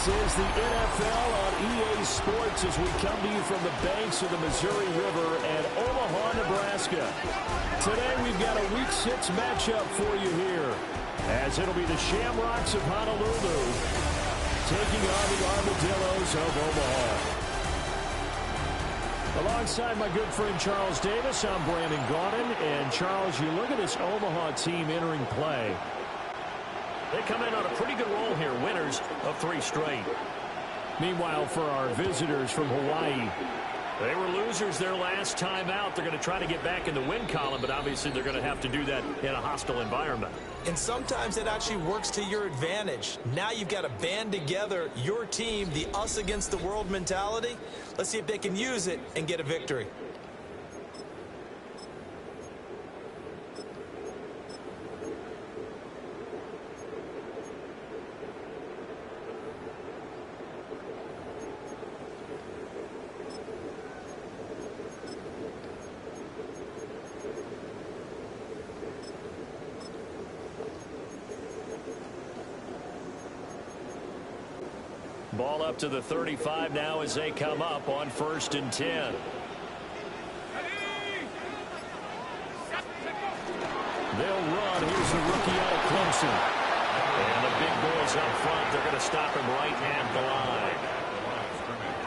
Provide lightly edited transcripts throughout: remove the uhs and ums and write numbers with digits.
This is the NFL on EA Sports as we come to you from the banks of the Missouri River at Omaha, Nebraska. Today we've got a Week 6 matchup for you here, as it'll be the Shamrocks of Honolulu taking on the Armadillos of Omaha. Alongside my good friend Charles Davis, I'm Brandon Gaudin. And Charles, you look at this Omaha team entering play. They come in on a pretty good roll here, winners of 3 straight. Meanwhile, for our visitors from Hawaii, they were losers their last time out. They're going to try to get back in the win column, but obviously they're going to have to do that in a hostile environment. And sometimes it actually works to your advantage. Now you've got to band together your team, the us against the world mentality. Let's see if they can use it and get a victory. Ball up to the 35 now as they come up on 1st and 10. They'll run. Here's the rookie out of Clemson. And the big boys up front, they're going to stop him right at the line.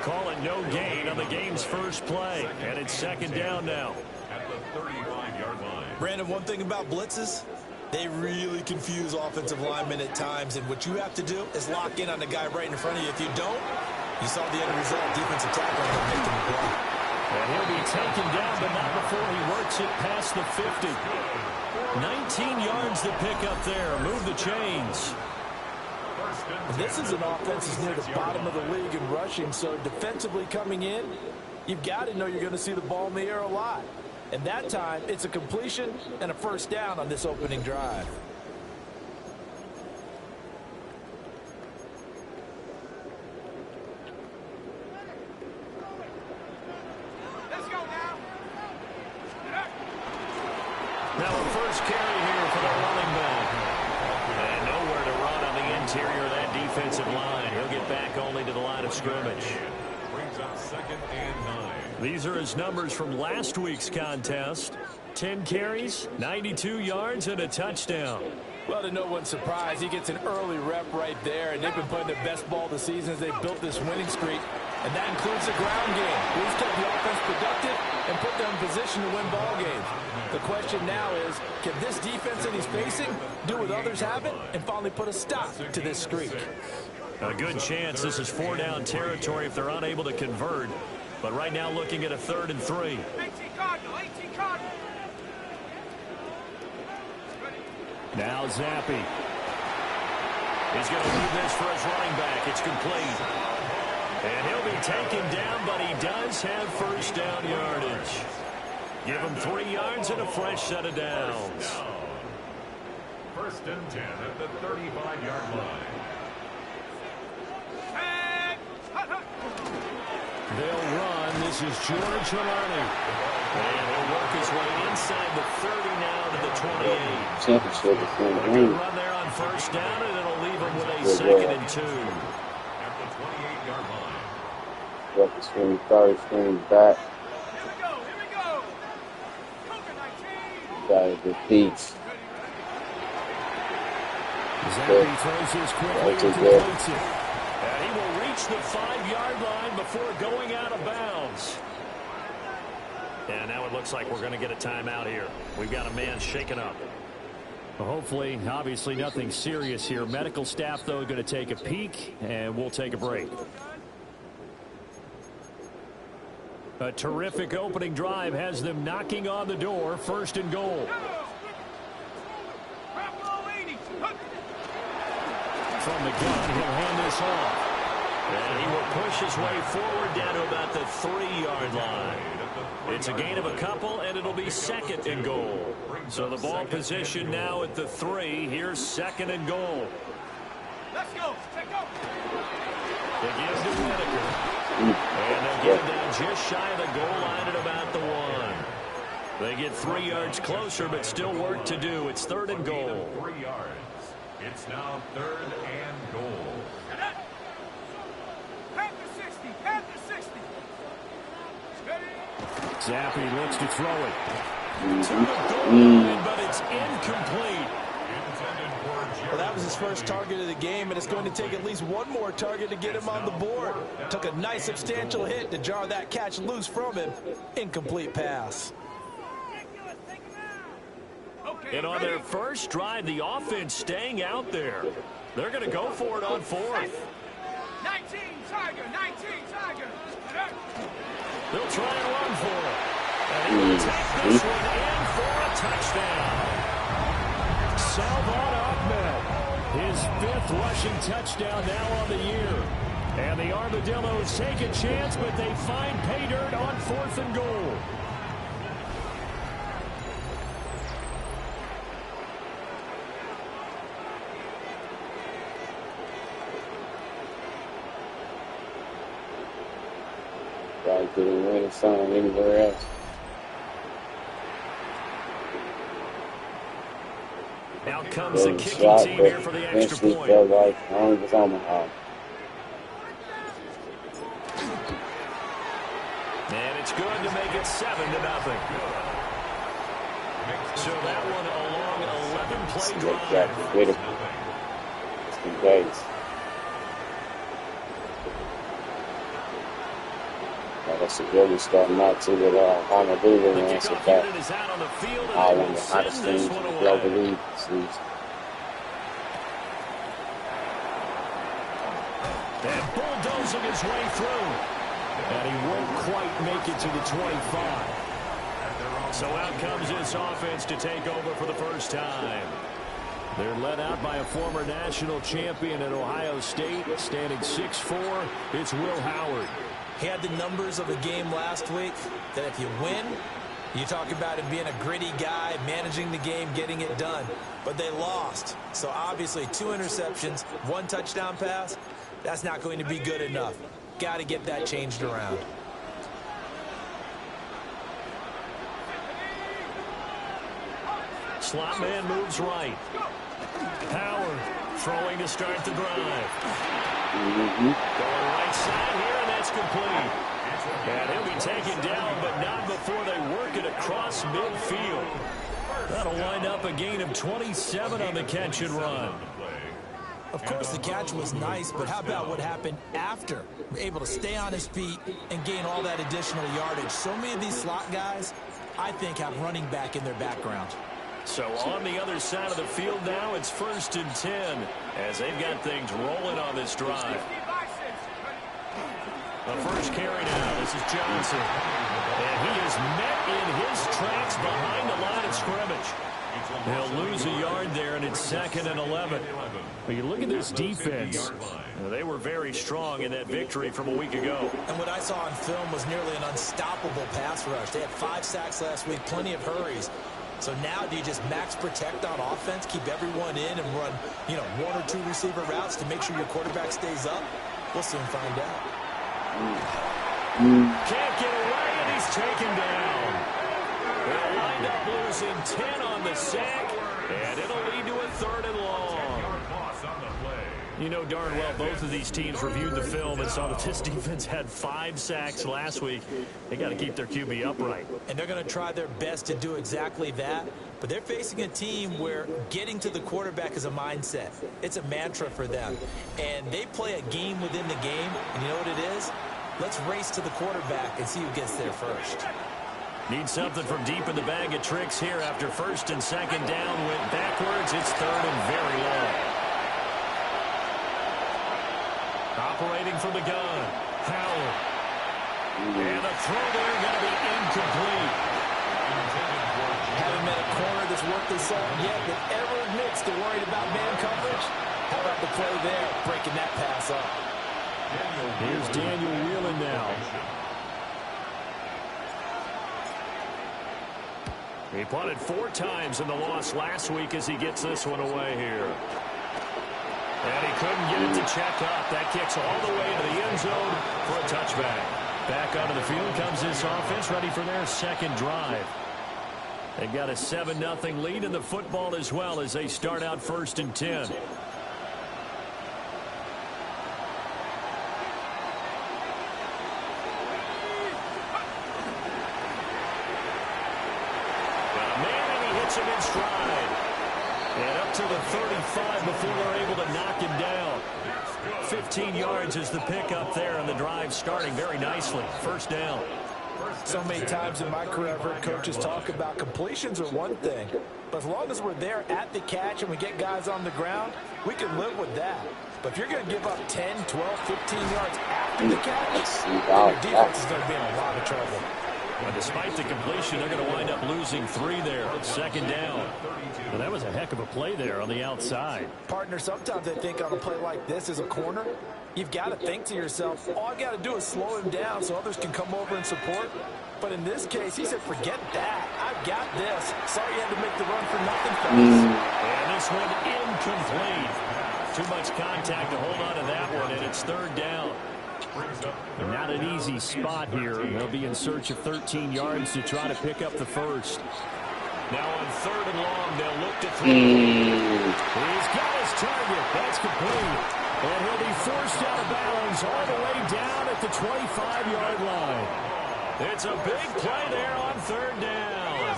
Call it no gain on the game's first play. And it's 2nd down now. At the 35-yard line. Brandon, one thing about blitzes, they really confuse offensive linemen at times, and what you have to do is lock in on the guy right in front of you. If you don't, you saw the end result. Defensive tackle ended up making the play. And he'll be taken down, but not before he works it past the 50. 19 yards to pick up there. Move the chains. This is an offense that's near the bottom of the league in rushing, so defensively coming in, you've got to know you're going to see the ball in the air a lot. And that time, it's a completion and a 1st down on this opening drive. Let's go now. Now a first carry here for the running back. And nowhere to run on the interior of that defensive line. He'll get back only to the line of scrimmage. Brings up 2nd and 9. These are his numbers from last week's contest. 10 carries, 92 yards, and a touchdown. Well, to no one's surprise, he gets an early rep right there, and they've been playing their best ball this season as they've built this winning streak. And that includes the ground game. He's kept the offense productive and put them in position to win ball games. The question now is, can this defense that he's facing do what others haven't and finally put a stop to this streak? A good chance this is 4-down territory if they're unable to convert. But right now looking at a 3rd and 3. 18 Cardinal, 18 Cardinal. Now Zappi. He's going to leave this for his running back. It's complete. And he'll be taken down, but he does have 1st down yardage. Give him 3 yards and a fresh set of downs. 1st and 10 at the 35-yard line. They'll run. This is George Halani. And he'll work his way inside the 30 now to the 28. A good run there on 1st down, and it'll leave him with a 2nd and 2. At the 28-yard line. Got the swing, started swinging back. Here we go, here we go. Cougar 19. Got a good piece. Zappi throws his quickly and completes it. And he will reach the 5-yard line before going out of bounds. And now it looks like we're going to get a timeout here. We've got a man shaken up. Well, hopefully, obviously nothing serious here. Medical staff, though, going to take a peek, and we'll take a break. A terrific opening drive has them knocking on the door. 1st and goal. From the gun, he'll hand this off. And he will push his way forward down to about the 3-yard line. It's a gain of a couple, and it'll be 2nd and goal. So the ball position now at the 3. Here's 2nd and goal. Let's go. Take off. They give to Whitaker. And they'll get it down just shy of the goal line at about the 1. They get 3 yards closer, but still work to do. It's 3rd and goal. 3 yards. It's now 3rd and goal. Zappi looks to throw it. To the goal line, but it's incomplete. Well, that was his first target of the game, and it's going to take at least one more target to get him on the board. Took a nice substantial hit to jar that catch loose from him. Incomplete pass. And on their first drive, the offense staying out there. They're going to go for it on fourth. 19, Tiger, 19, Tiger. They'll try and run for it. And he will take this one in for a touchdown. Salvon Ahmed, his 5th rushing touchdown now on the year. And the Armadillos take a chance, but they find pay dirt on 4th and goal. Guys didn't win a song anywhere else. Now comes the kicking team here for the extra point. Felt like home was Omaha. And it's good to make it 7-0. So that one a long 11-play drive. With him. It's the Gates. That's a good one starting out to with Honolulu and answer back. I wonder how the teams will blow the lead this season. And bulldozing his way through. And he won't quite make it to the 25. So out comes this offense to take over for the first time. They're led out by a former national champion at Ohio State, standing 6'4". It's Will Howard. He had the numbers of a game last week that if you win, you talk about him being a gritty guy, managing the game, getting it done. But they lost. So obviously 2 interceptions, 1 touchdown pass, that's not going to be good enough. Got to get that changed around. Slot man moves right. Howard throwing to start the drive. Going right side here, and that's complete. And he'll be taken down, but not before they work it across midfield. That'll wind up a gain of 27 on the catch and run. Of course, the catch was nice, but how about what happened after? Able to stay on his feet and gain all that additional yardage. So many of these slot guys, I think, have running back in their background. So on the other side of the field now, it's 1st and 10 as they've got things rolling on this drive. The first carry now. This is Johnson. And he is met in his tracks behind the line of scrimmage. He'll lose a yard there, and it's 2nd and 11. But you look at this defense. They were very strong in that victory from a week ago. And what I saw on film was nearly an unstoppable pass rush. They had 5 sacks last week, plenty of hurries. So now do you just max protect on offense, keep everyone in, and run, 1 or 2 receiver routes to make sure your quarterback stays up? We'll soon find out. Can't get away, and he's taken down. They'll wind up losing 10 on the sack, and it'll lead to a 3rd and long. You know darn well both of these teams reviewed the film and saw that this defense had 5 sacks last week. They got to keep their QB upright. And they're going to try their best to do exactly that. But they're facing a team where getting to the quarterback is a mindset. It's a mantra for them. And they play a game within the game. And you know what it is? Let's race to the quarterback and see who gets there first. Need something from deep in the bag of tricks here after 1st and 2nd down. Went backwards. It's 3rd and very long. Operating from the gun, Howard. And the throw there going to be incomplete. Haven't met a corner that's worth the salt yet that ever admits to worrying about man coverage. How about the play there, breaking that pass up? Here's Daniel Whelan now. He punted 4 times in the loss last week as he gets this one away here. And he couldn't get it to check up. That kicks all the way to the end zone for a touchback. Back onto the field comes this offense, ready for their 2nd drive. They've got a 7-0 lead in the football as well as they start out 1st and 10. to the 35 before they're able to knock him down. 15 yards is the pickup there, and the drive starting very nicely. First down. So many times in my career, I've heard coaches talk about completions are one thing, but as long as we're there at the catch and we get guys on the ground, we can live with that. But if you're going to give up 10, 12, 15 yards after the catch, then your defense is going to be in a lot of trouble. But despite the completion, they're going to wind up losing 3 there. Second down. Well, that was a heck of a play there on the outside. Partner, sometimes I think on a play like this as a corner, you've got to think to yourself, all I've got to do is slow him down so others can come over and support. But in this case, he said, forget that. I've got this. Sorry you had to make the run for nothing, fellas. And this one incomplete. Too much contact to hold on to that one, and it's third down. Not an easy spot here. They'll be in search of 13 yards to try to pick up the first. Now on third and long, they'll look to throw. He's got his target. That's complete. And he'll be forced out of bounds all the way down at the 25-yard line. It's a big play there on third down.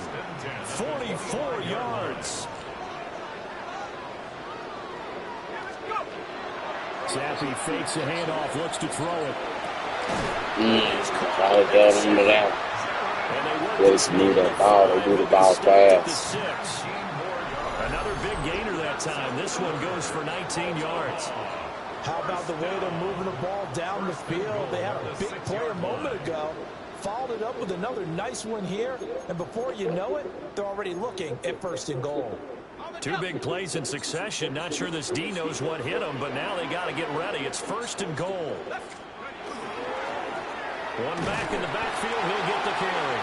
44 yards. Zappi fakes a handoff, looks to throw it. Try to get him without. They smooth that ball. They do the ball fast. Another big gainer that time. This one goes for 19 yards. How about the way they're moving the ball down the field? They had a big play a moment ago. Followed it up with another nice one here. And before you know it, they're already looking at first and goal. 2 big plays in succession. Not sure this D knows what hit him, but now they got to get ready. It's first and goal. One back in the backfield. He'll get the carry.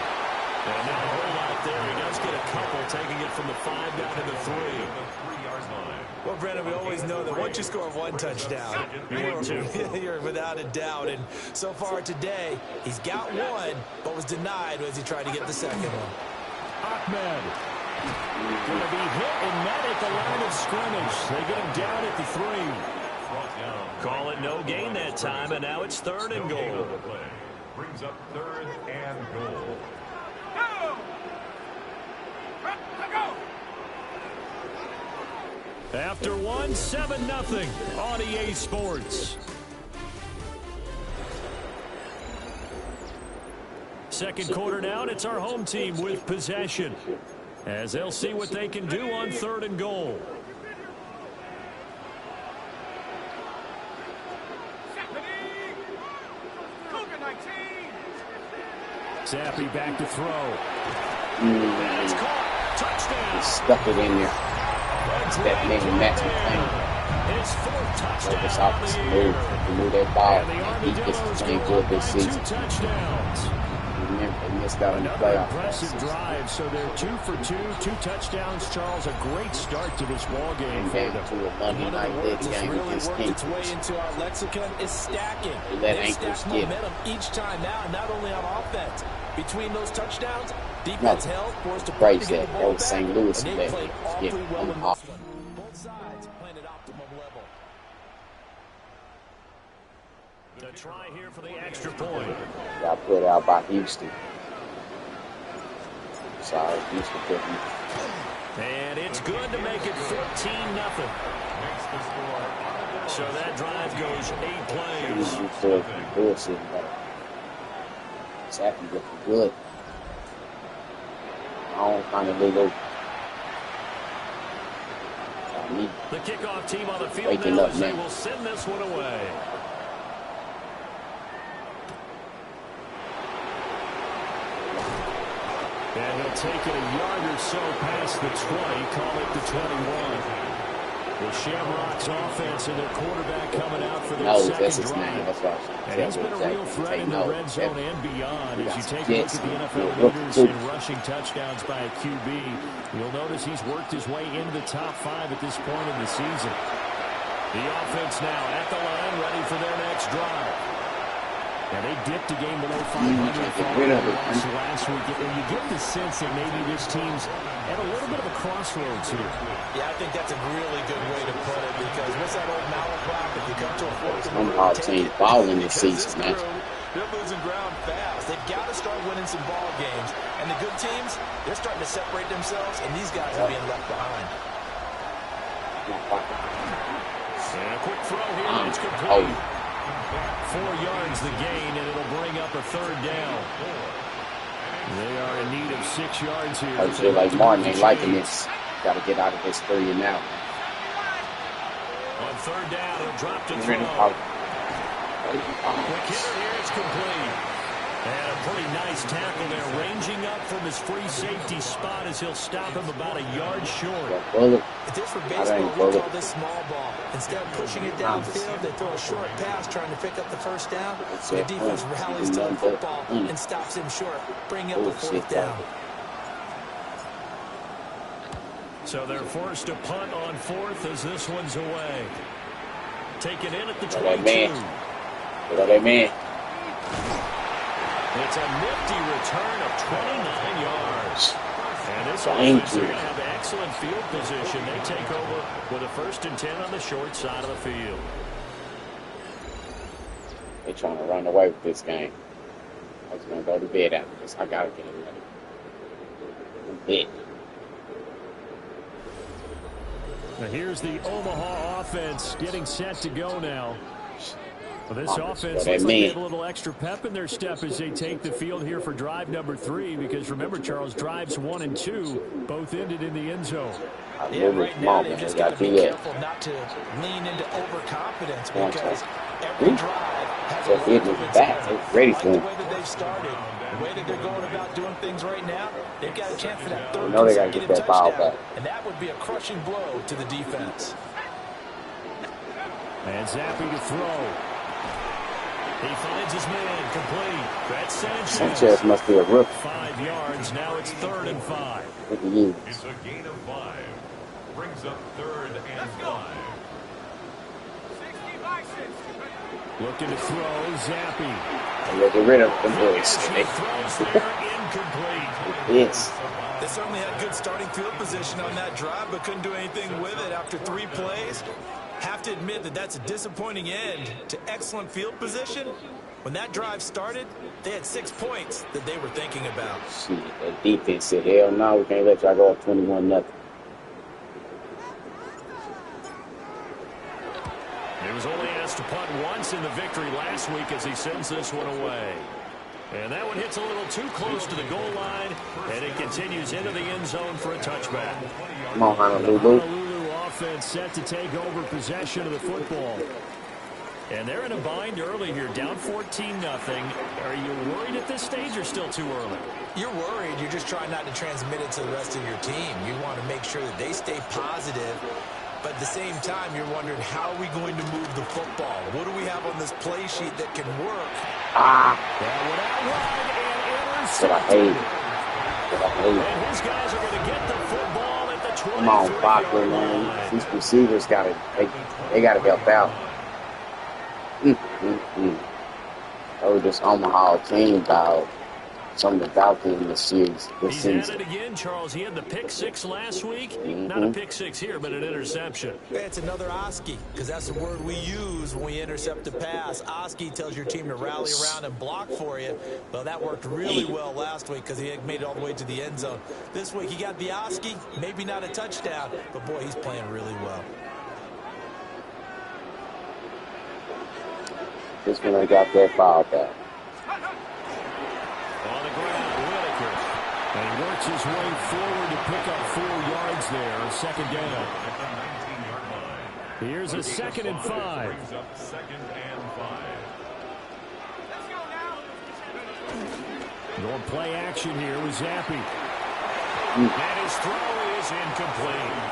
And now a whole lot there. He does get a couple, taking it from the 5 down to the 3. Well, Brandon, we always know that once you score 1 touchdown, you're without a doubt. And so far today, he's got 1, but was denied as he tried to get the second one. Ahmed going to be hit and met at the line of scrimmage. They get him down at the 3. Call it no gain that time, and now it's third and goal. Brings up third and goal. After 1, 7-0 on EA Sports. Second quarter down, it's our home team with possession, as they'll see what they can do on third and goal. Zappi back to throw. That's caught. Touchdown. He stuck it in there. That made him match McClain. His 4th touchdown. This opposite move. He knew that ball. He gets playing good this season. Remember, they missed out on the playoff. Impressive drive. So they're 2 for 2, 2 touchdowns. Charles, a great start to this ball game for them. To a Monday night league game against worked its way into our lexicon is stacking. They stack momentum each time now, not only on offense. Between those touchdowns, defense held, forced to play to get the ball back, St. Louis and they played awfully well in this one. off. Both sides playing at optimum level. The try here for the extra point. Got put out by Houston. Sorry, Houston couldn't. And it's good to make it 14-0. So that drive goes 8 plays. You feel bullshit, but Zappi looking good. On Honolulu. The kickoff team on the field now as they will send this one away. And he'll take it a yard or so past the 20, call it the 21. The Shamrocks offense and their quarterback coming out for their second drive. And he's been a real threat in the red zone and beyond. As you take a look at the NFL leaders in rushing touchdowns by a QB, you'll notice he's worked his way into the top 5 at this point in the season. The offense now at the line, ready for their next drive. And they dipped a game below 500 last week. And you get the sense that maybe this team's at a little bit of a crossroads here. Yeah, I think that's a really good way to put it, because what's that old malaprop? If you come to a fork Omaha team balling this season, man. They're losing ground fast. They've got to start winning some ball games. And the good teams, they're starting to separate themselves, and these guys are being left behind. And a quick throw here. It's complete. 4 yards the gain, and it'll bring up a 3rd down. They are in need of 6 yards here. I feel like Martin ain't liking this. Got to get out of this 3 and out. On 3rd down, he'll drop to throw. Quick hitter here, it's complete. And a pretty nice tackle there, ranging up from his free safety spot as he'll stop him about a yard short. If this were baseball, we call this small ball. Instead of pushing it downfield, they throw a short pass trying to pick up the 1st down. The defense rallies to the football and stops him short, bring up a 4th down. So they're forced to punt on 4th as this one's away. Taken in at the 22. Look at that man. It's a nifty return of 29 yards. And this offense is going to have excellent field position. They take over with a 1st and 10 on the short side of the field. They're trying to run away with this game. I was going to go to bed after this. I got to get ready. Bed. Now here's the Omaha offense getting set to go now. Well, this offense looks like they have a little extra pep in their step as they take the field here for drive number 3. Because remember, Charles, drives 1 and 2 both ended in the end zone. Yeah, right now they just got to be careful not to lean into overconfidence because every drive has a way to back. Ready for the way that they've started, the way that they're going about doing things right now, they've got a chance for that 3rd consecutive touchdown, and that would be a crushing blow to the defense. And Zappi to throw. He finds his man complete. That's Sanchez must be a rookie. 5 yards. Now it's 3rd and 5. Look at you. It's a gain of 5. Brings up 3rd and 5. Looking to throw. Zappi. And look at rid of them boys. Incomplete. Yes. They certainly had good starting field position on that drive, but couldn't do anything with it after 3 plays. Have to admit that that's a disappointing end to excellent field position. When that drive started, they had 6 points that they were thinking about. Shit, that defense said, hell no, we can't let y'all go up 21-0. He was only asked to punt once in the victory last week as he sends this one away. And that one hits a little too close to the goal line, and it continues into the end zone for a touchback. Come on, Honolulu. Offense set to take over possession of the football. And they're in a bind early here, down 14-0. Are you worried at this stage or still too early? You're worried. You're just trying not to transmit it to the rest of your team. You want to make sure that they stay positive. But at the same time, you're wondering, how are we going to move the football? What do we have on this play sheet that can work? That's what I hate. And his guys are going to get the football at the 23. Come on, Bachler, man. These receivers got to, they got to help out. Oh, this Omaha team about something about them in the series this season. He's at it again, Charles. He had the pick 6 last week. Not a pick 6 here, but an interception. It's another Oski, because that's the word we use when we intercept a pass. Oski tells your team to rally around and block for you. Well, that worked really well last week because he had made it all the way to the end zone. This week he got the Oski, maybe not a touchdown, but boy, he's playing really well. This one I got that foul back. On the ground, Whitaker. And he works his way forward to pick up 4 yards there. 2nd down. Here's a 2nd and 5. Going play action here with Zappi. And his throw is incomplete.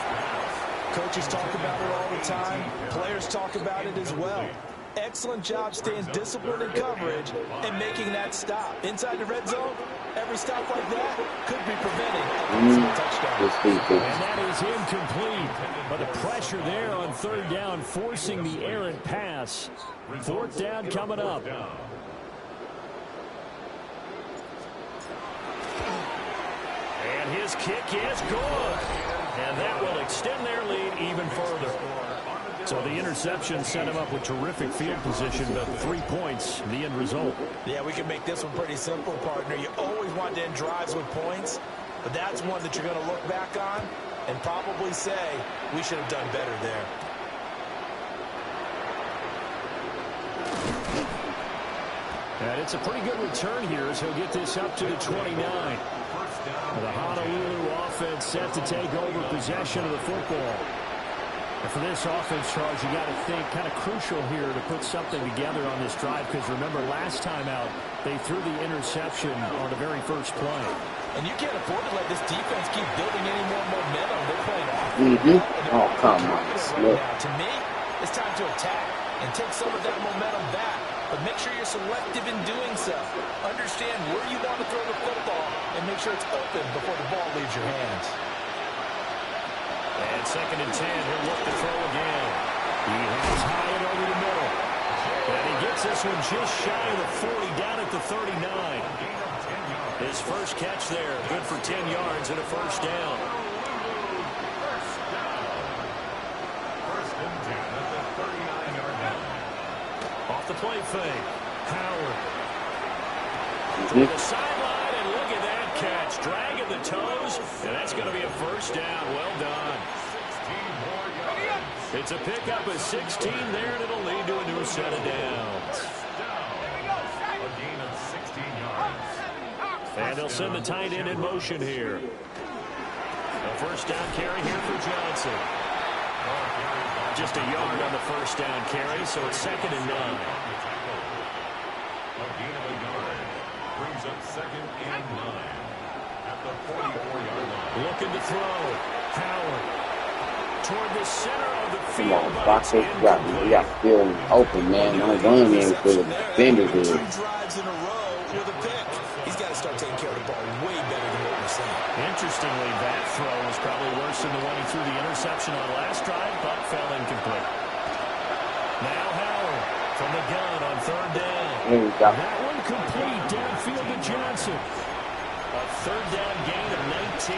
Coaches talk about it all the time. Players talk about it as well. Excellent job staying disciplined in coverage and making that stop. Inside the red zone, every stop like that could be preventing a touchdown. And that is incomplete. But the pressure there on 3rd down, forcing the errant pass. 4th down coming up. And his kick is good. And that will extend their lead even further. So the interception set him up with terrific field position, but 3 points, the end result. Yeah, we can make this one pretty simple, partner. You always want to end drives with points, but that's one that you're going to look back on and probably say, we should have done better there. And it's a pretty good return here as he'll get this up to the 29. The Honolulu offense set to take over possession of the football. And for this offense, Charles, you got to think kind of crucial here to put something together on this drive, because remember, last time out, they threw the interception on the very first play. And you can't afford to let this defense keep building any more momentum. They're playing off. Oh, come on. Now, to me, it's time to attack and take some of that momentum back. But make sure you're selective in doing so. Understand where you want to throw the football and make sure it's open before the ball leaves your hands. And 2nd and 10, he'll look to throw again. He has Hyatt over the middle. And he gets this one just shy of the 40, down at the 39. His first catch there, good for 10 yards and a first down. First and 10 at the 39-yard line. Off the play fake, Howard. To the sideline, and look at that catch. Dragging the toes, and that's going to be a first down. Well done. 16 more yards. It's a pickup of 16 there, and it'll lead to a new set of downs. A gain of 16 yards. And they'll send the tight end in motion here. A first down carry here for Johnson. Just a yard on the first down carry, so it's 2nd and 9. A gain of a yard brings up 2nd and 9 at the 44-yard line. Looking to throw. Howard toward the center of the Come field. on, box it. We got to feel him open, man. Don't run in for the defender Two here. drives in a row with a pick. He's got to start taking care of the ball way better than what we're seeing. Interestingly, that throw was probably worse than the one he threw the interception on last drive, but fell incomplete. Now Howard from the gun on 3rd down. That one complete downfield to Johnson. A 3rd down gain of 19.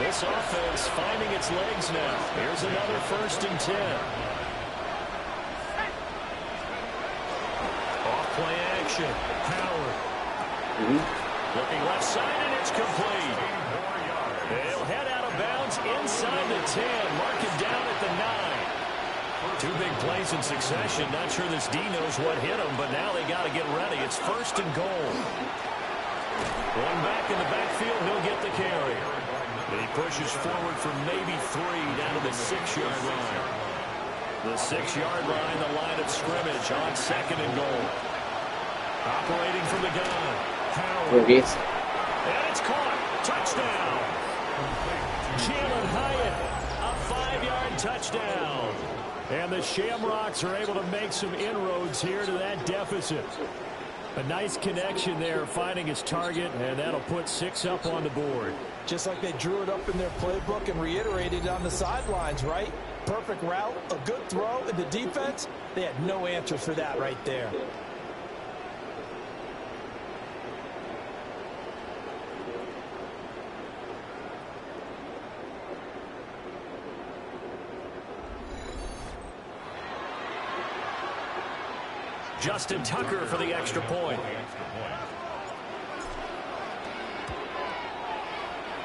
This offense finding its legs now. Here's another 1st and 10. Off play action. Howard. Looking left side, and it's complete. They'll head out of bounds inside the 10. Mark him down at the 9. 2 big plays in succession. Not sure this D knows what hit him, but now they got to get ready. It's 1st and goal. Going back in the backfield, he'll get the carry. And he pushes forward for maybe 3 down to the 6-yard line. The 6-yard line, the line of scrimmage on 2nd and goal. Operating from the gun. Howard. And it's caught. Touchdown. Jalen Hyatt, a 5-yard touchdown. And the Shamrocks are able to make some inroads here to that deficit. A nice connection there, finding his target, and that'll put 6 up on the board. Just like they drew it up in their playbook and reiterated on the sidelines, right? Perfect route, a good throw, and the defense, they had no answer for that right there. Justin Tucker for the extra point.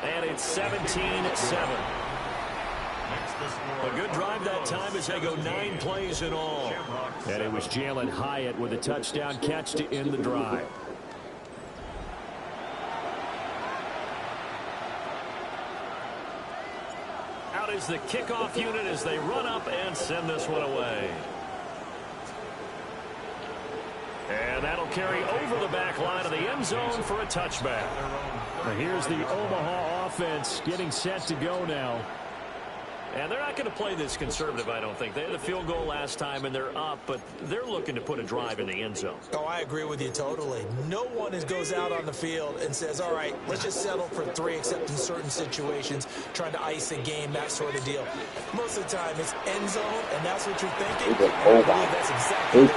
And it's 17-7. A good drive that time as they go 9 plays in all. And it was Jalen Hyatt with a touchdown catch to end the drive. Out is the kickoff unit as they run up and send this one away. And that'll carry over the back line of the end zone for a touchback. Now here's the Omaha offense getting set to go now. And they're not going to play this conservative, I don't think. They had a field goal last time, and they're up, but they're looking to put a drive in the end zone. Oh, I agree with you totally. No one goes out on the field and says, all right, let's just settle for 3, except in certain situations, trying to ice a game, that sort of deal. Most of the time, it's end zone, and that's what you're thinking. He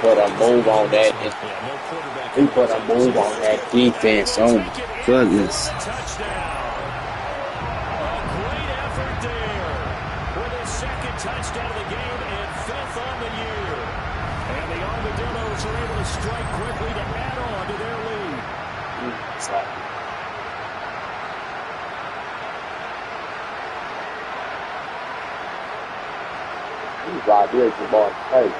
put a move on that. He put a move on that defense. Oh, my goodness. Touchdown of the game and 5th on the year. And the Armadillos are able to strike quickly to add on to their lead. drive here to ball face.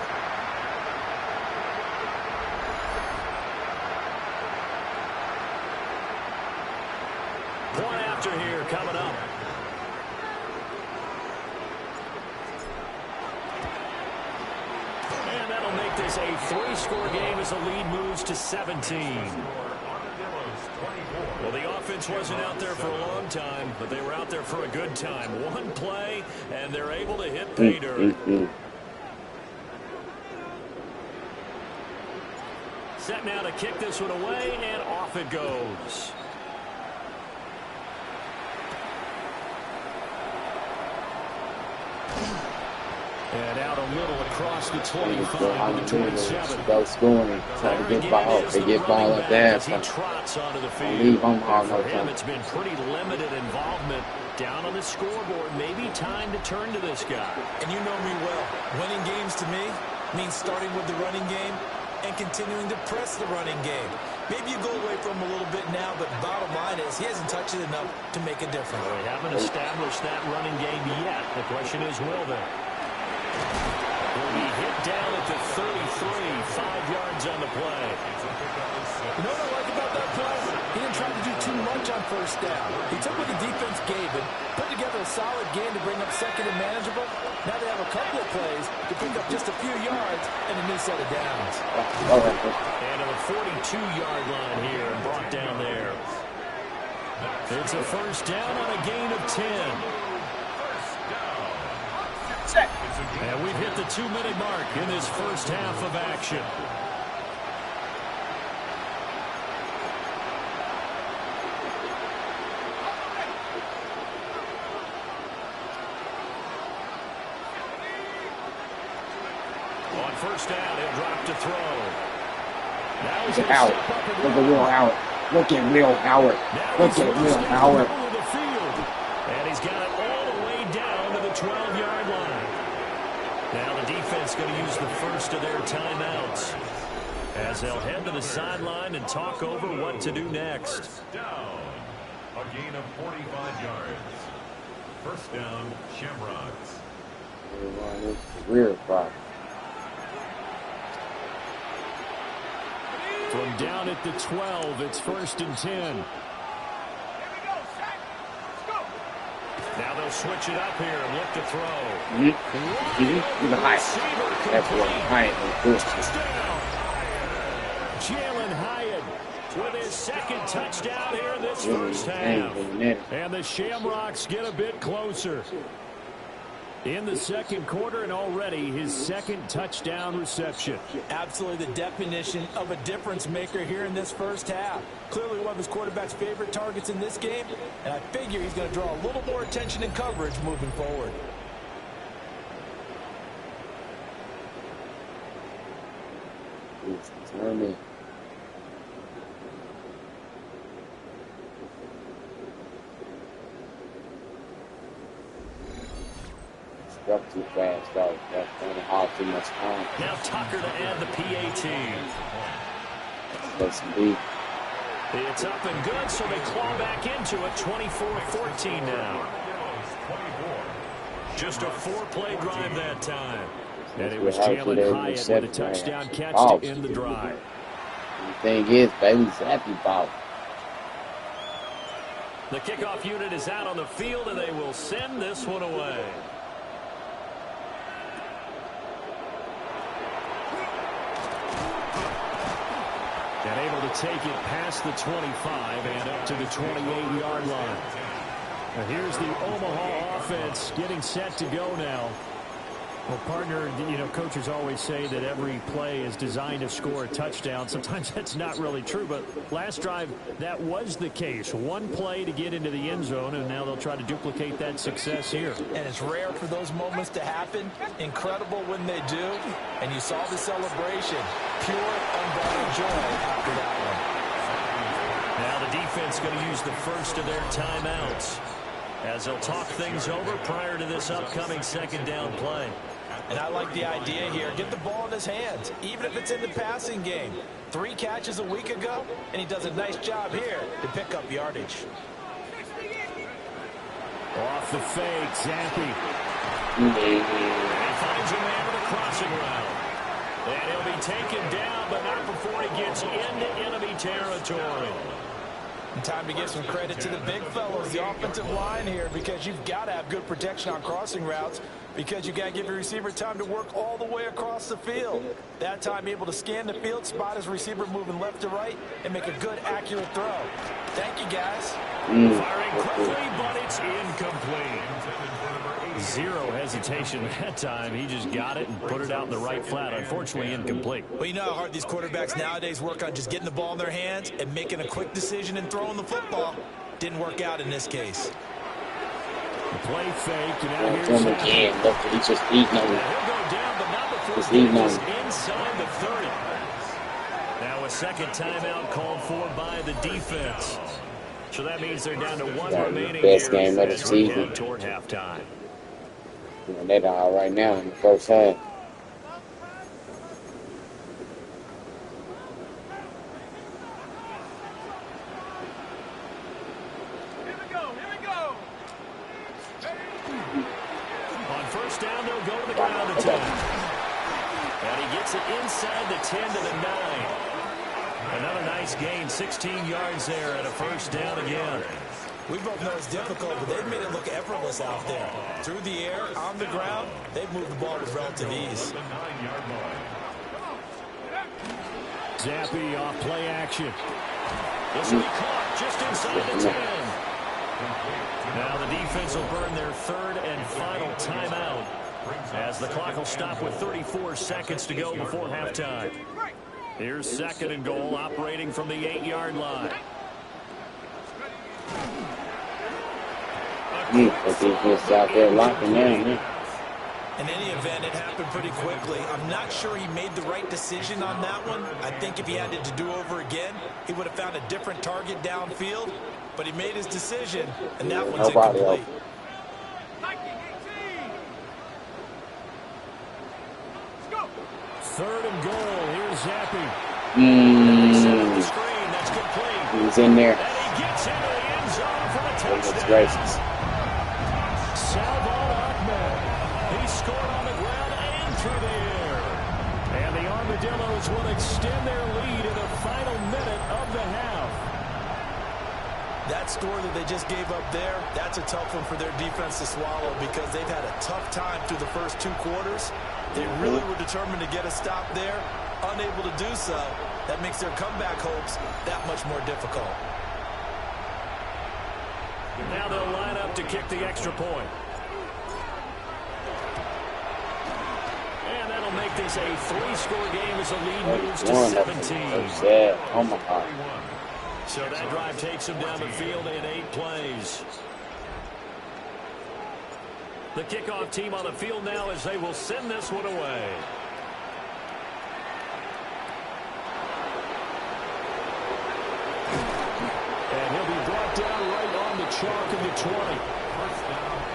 Point after here coming up. And that'll make this a 3-score game as the lead moves to 17. Well, the offense wasn't out there for a long time, but they were out there for a good time. One play, and they're able to hit pay dirt. Set now to kick this one away, and off it goes. And out a little across the 25 to the 27. Go scoring, trying to get ball. They get ball up there. He trots onto the field. Leave Omaha no For him, time. it's been pretty limited involvement down on the scoreboard. Maybe time to turn to this guy. And you know me well. Winning games to me means starting with the running game and continuing to press the running game. Maybe you go away from him a little bit now, but bottom line is he hasn't touched it enough to make a difference. They haven't established that running game yet. The question is, will they? Will be hit down at the 33, 5 yards on the play. You know what I like about that play? He didn't try to do too much on first down. He took what the defense gave him, put together a solid game to bring up second and manageable. Now they have a couple of plays to pick up just a few yards and a new set of downs. And to the 42-yard line here and brought down there. It's a first down on a gain of 10. And we've hit the 2-minute mark in this first half of action. On first down, he'll drop to throw. Now he's Look at Howard. Look at Will Howard. Look at Will Howard. Look at Will Howard. And he's got it all the way down to the 12-yard line. Now the defense going to use the first of their timeouts as they'll head to the sideline and talk over what to do next. First down. A gain of 45 yards. First down, Shamrocks. Rear spot. From down at the 12, it's first and 10. Now they'll switch it up here and look to throw. The height. That's what height is. Jalen Hyatt with his second touchdown here in this first half. And the Shamrocks get a bit closer in the second quarter, and already his second touchdown reception. Absolutely the definition of a difference maker here in this first half. Clearly one of his quarterback's favorite targets in this game, and I figure he's going to draw a little more attention and coverage moving forward. Turn it. Up too fast, though. That's going to have too much time. Now Tucker to add the PAT. Let's be. It's up and good, so they claw back into it. 24-14 now. Just a 4-play drive that time. And it was Jalen Hyatt with a touchdown catch to end the drive. The thing is, Bailey's happy about it. The kickoff unit is out on the field, and they will send this one away. And able to take it past the 25 and up to the 28-yard line. And here's the Omaha offense getting set to go now. Well, partner, you know, coaches always say that every play is designed to score a touchdown. Sometimes that's not really true, but last drive, that was the case. One play to get into the end zone, and now they'll try to duplicate that success here. And it's rare for those moments to happen. Incredible when they do. And you saw the celebration. Pure, unbounded joy after that one. Now the defense going to use the first of their timeouts as they'll talk things over prior to this upcoming second down play. And I like the idea here. Get the ball in his hands, even if it's in the passing game. 3 catches a week ago, and he does a nice job here to pick up yardage. Off the fake, Zampi. And he finds a man with a crossing route. And he'll be taken down, but not before he gets into enemy territory. And time to give some credit to the big fellows, the offensive line here, because you've got to have good protection on crossing routes, because you got to give your receiver time to work all the way across the field. That time able to scan the field, spot his receiver moving left to right, and make a good, accurate throw. Thank you, guys. Firing quickly, but it's incomplete. Zero hesitation that time. He just got it and put it out in the right flat. Unfortunately, incomplete. Well, you know how hard these quarterbacks nowadays work on just getting the ball in their hands and making a quick decision and throwing the football. Didn't work out in this case. The play fake, and now Him here's again. Look, he's just eating on He'll him. go down, but not before Just he eating on gets him. inside the 30. Now a second timeout called for by the defense. So that means they're down to one Got the remaining best here game of the as we season. head toward halftime. They're all right now in the first half. Here we go, here we go. On first down, they'll go to the ground attack. And he gets it inside the 10 to the 9. Another nice gain, 16 yards there and a first down again. We both know it's difficult, but they've made it look effortless out there. Through the air, on the ground, they've moved the ball with relative ease. Zappy off play action. This will be caught just inside the 10. Now the defense will burn their third and final timeout as the clock will stop with 34 seconds to go before halftime. Here's second and goal, operating from the 8-yard line. The defense out there locking down. In any event, it happened pretty quickly. I'm not sure he made the right decision on that one. I think if he had it to do over again, he would have found a different target downfield. But he made his decision, and that one's incomplete. Third and goal. Here's Zappy. They set up the screen. That's complete. He's in there. And he gets into the end zone for the Goodness touchdown. gracious. Salvon Ahmed. He scored on the ground and through the air. And the Armadillos will extend their lead in the final minute of the half. That score that they just gave up there, that's a tough one for their defense to swallow because they've had a tough time through the first 2 quarters. They really were determined to get a stop there, unable to do so. That makes their comeback hopes that much more difficult. Now they'll line up to kick the extra point. And that'll make this a 3-score game as the lead moves to 17. Yeah, Omaha. So that drive takes him down the field in 8 plays. The kickoff team on the field now as they will send this one away. And he'll be brought down right on the chalk of the 20.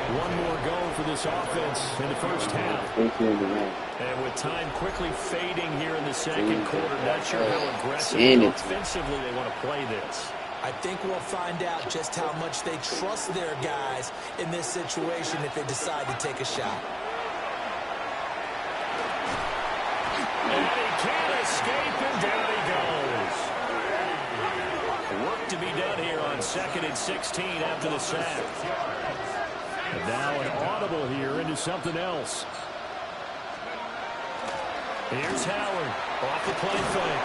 One more go for this offense in the first half. And with time quickly fading here in the second quarter, not sure how aggressively offensively they want to play this. I think we'll find out just how much they trust their guys in this situation if they decide to take a shot. And he can't escape, and down he goes. Work to be done here on 2nd and 16 after the sack. And now an audible here into something else. Here's Howard off the play fake.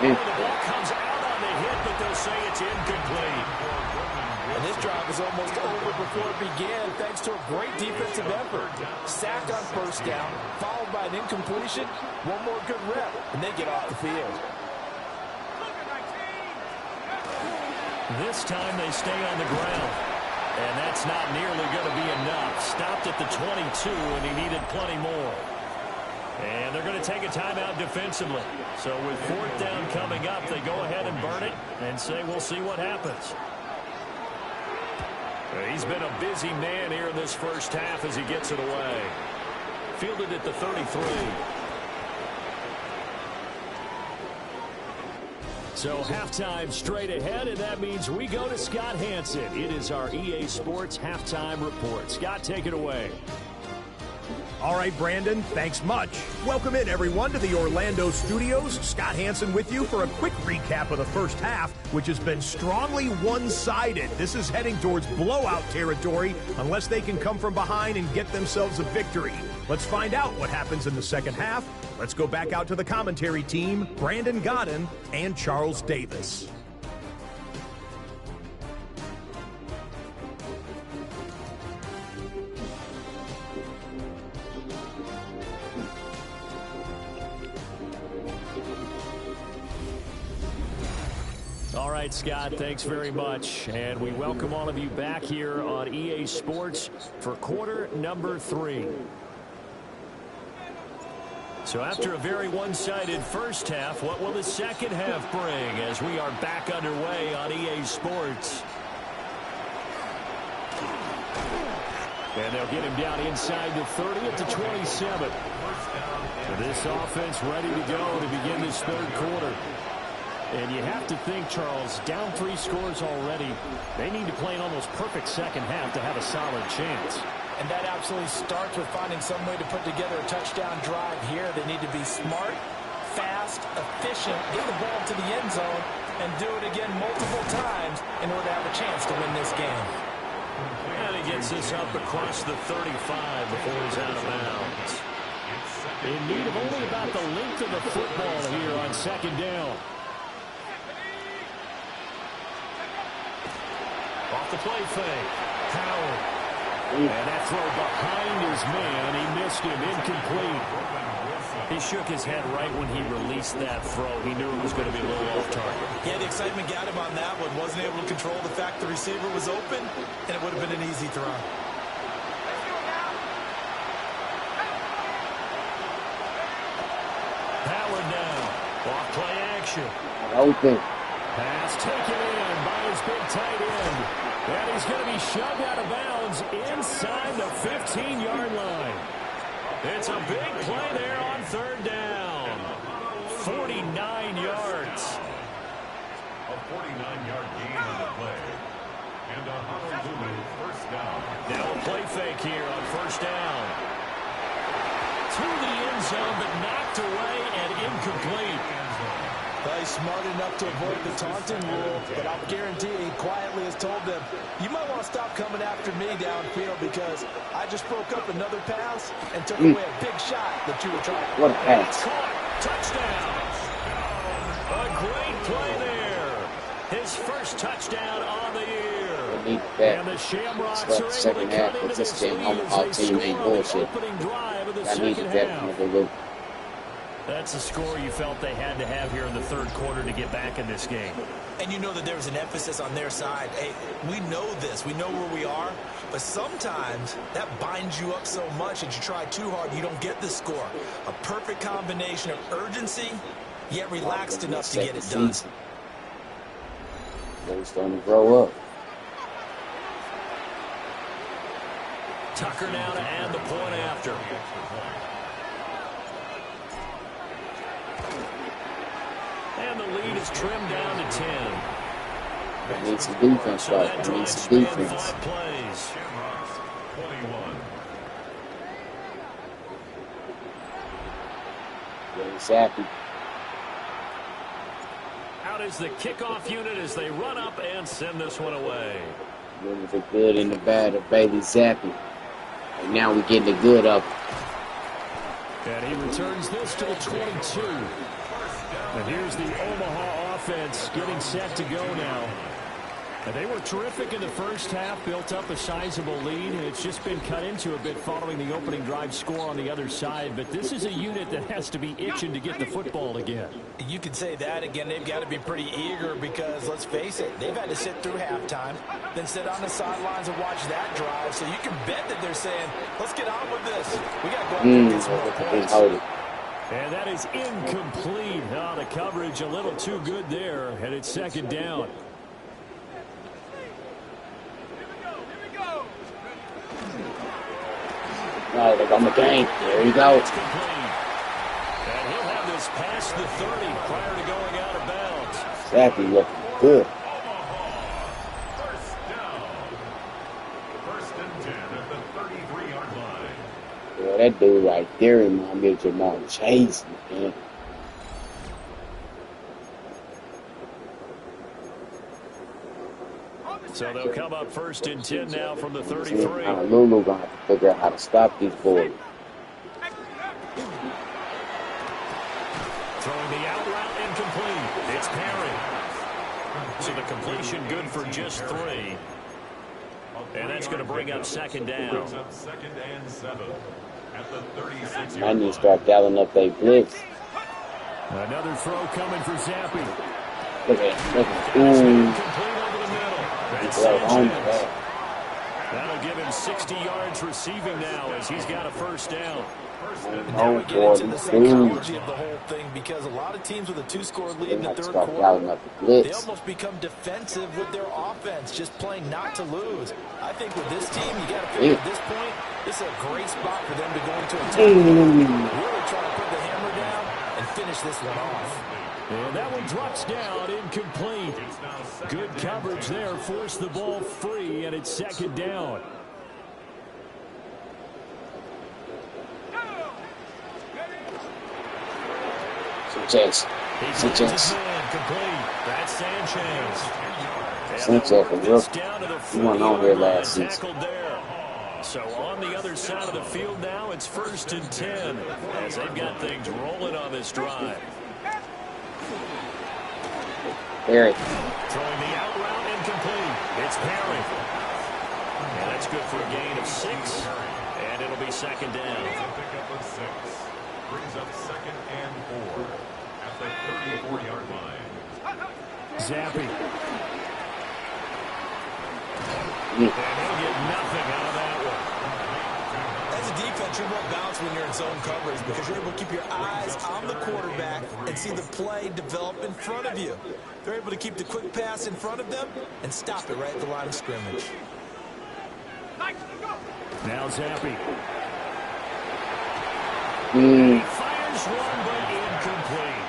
The ball comes out on the hit, but they'll say it's incomplete. And this drive is almost over before it began, thanks to a great defensive effort. Sack on first down, followed by an incompletion. One more good rep, and they get off the field. This time they stay on the ground. And that's not nearly going to be enough. Stopped at the 22, and he needed plenty more. And they're going to take a timeout defensively. So with 4th down coming up, they go ahead and burn it and say we'll see what happens. He's been a busy man here in this first half as he gets it away. Fielded at the 33. So halftime straight ahead, and that means we go to Scott Hansen. It is our EA Sports Halftime Report. Scott, take it away. All right, Brandon, thanks much. Welcome in, everyone, to the Orlando studios. Scott Hansen with you for a quick recap of the first half, which has been strongly one-sided. This is heading towards blowout territory unless they can come from behind and get themselves a victory. Let's find out what happens in the second half. Let's go back out to the commentary team, Brandon Godden and Charles Davis. All right, Scott, thanks very much. And we welcome all of you back here on EA Sports for quarter number 3. So after a very one-sided first half, what will the second half bring as we are back underway on EA Sports? And they'll get him down inside the 30 at the 27. So this offense ready to go to begin this third quarter. And you have to think, Charles, down 3 scores already. They need to play an almost perfect second half to have a solid chance. And that absolutely starts with finding some way to put together a touchdown drive here. They need to be smart, fast, efficient, get the ball to the end zone, and do it again multiple times in order to have a chance to win this game. And he gets this up across the 35 before he's out of bounds. In need of only about the length of the football here on second down. Off the play fake. Howard. And that throw behind his man. He missed him. Incomplete. He shook his head right when he released that throw. He knew it was going to be a little off target. Yeah, the excitement got him on that one. Wasn't able to control the fact the receiver was open, and it would have been an easy throw. Howard now. Off play action. Open. Pass taken in by his big tight end. And he's going to be shoved out of bounds inside the 15-yard line. It's a big play there on third down. 49 yards. A 49-yard gain on the play. And a Honolulu first down. Now a play fake here on first down. To the end zone, but knocked away and incomplete. He's smart enough to avoid the taunting rule, but I'll guarantee he quietly has told them, you might want to stop coming after me downfield because I just broke up another pass and took away a big shot that you were trying to. What a pass. Touchdown. A great play there. His first touchdown on the year. We need that. And the Shamrocks Start are able second to half, cut but into this this damn lead Omaha as they team score ain't on the bullshit. opening drive of the I need second to half. definitely go. That's the score you felt they had to have here in the third quarter to get back in this game. And you know that there was an emphasis on their side. Hey, we know this. We know where we are. But sometimes that binds you up so much that you try too hard, you don't get the score. A perfect combination of urgency, yet relaxed enough to get it done. They're starting to grow up. Tucker now to add the point after. And the lead is trimmed down to 10. They need some defense, So right? that They need drive some spanned defense. 5 plays. Shamrocks 21. Very sappy. Out is the kickoff unit as they run up and send this one away. Really the good and the bad of Bailey Zappi. And now we're getting the good of him. And he returns this to the 22. And here's the Omaha offense getting set to go now. And they were terrific in the first half, built up a sizable lead, and it's just been cut into a bit following the opening drive score on the other side. But this is a unit that has to be itching to get the football again. You could say that again. They've got to be pretty eager because, let's face it, they've had to sit through halftime, then sit on the sidelines and watch that drive. So you can bet that they're saying, let's get on with this. We got to go out there and get some more points. And that is incomplete. Oh, the coverage a little too good there, and it's second down. All right, they're on the game. There you go. It's complete. And he'll have this past the 30 prior to going out of bounds. Zappi looking good. First down. First and 10 at the 33-yard line. Yeah, that dude right there reminds me of Jamal Chase, man. So they'll come up 1st and 10 now from the 33. Honolulu gonna have to figure out how to stop these boys. Throwing the out route incomplete. It's Perry. So the completion good for just 3. And that's going to bring up 2nd down. 2nd and 7 at the 36. I need to start dialing up their blitz. Another throw coming for Zappi. Look at that. Ooh. Complete over the middle. That's Well, Sanchez. That'll give him 60 yards receiving now as he's got a 1st down. And now we get into the psychology of the whole thing, because a lot of teams with a 2-score lead in the 3rd quarter, they almost become defensive with their offense, just playing not to lose. I think with this team, you got to figure at this point, this is a great spot for them to go into attack. Really try to put the hammer down and finish this one off. And that one drops down, incomplete. Good coverage there, forced the ball free, and it's 2nd down. Sanchez. Sanchez. That's Sanchez. Sanchez, he went on here last season. So on the other side of the field now, it's 1st and 10 as they've got things rolling on this drive. Perry. Throwing the out route incomplete. It's Perry. And that's good for a gain of 6. And it'll be 2nd down. Pick up a 6. Brings up 2nd and 4 at the 34-yard line. Zappi. And he'll get nothing out of that one. As a defense, you're more balanced when you're in zone coverage because you're able to keep your eyes on the quarterback and see the play develop in front of you. They're able to keep the quick pass in front of them and stop it right at the line of scrimmage. Now Zappi. Mm. Fires one, but incomplete.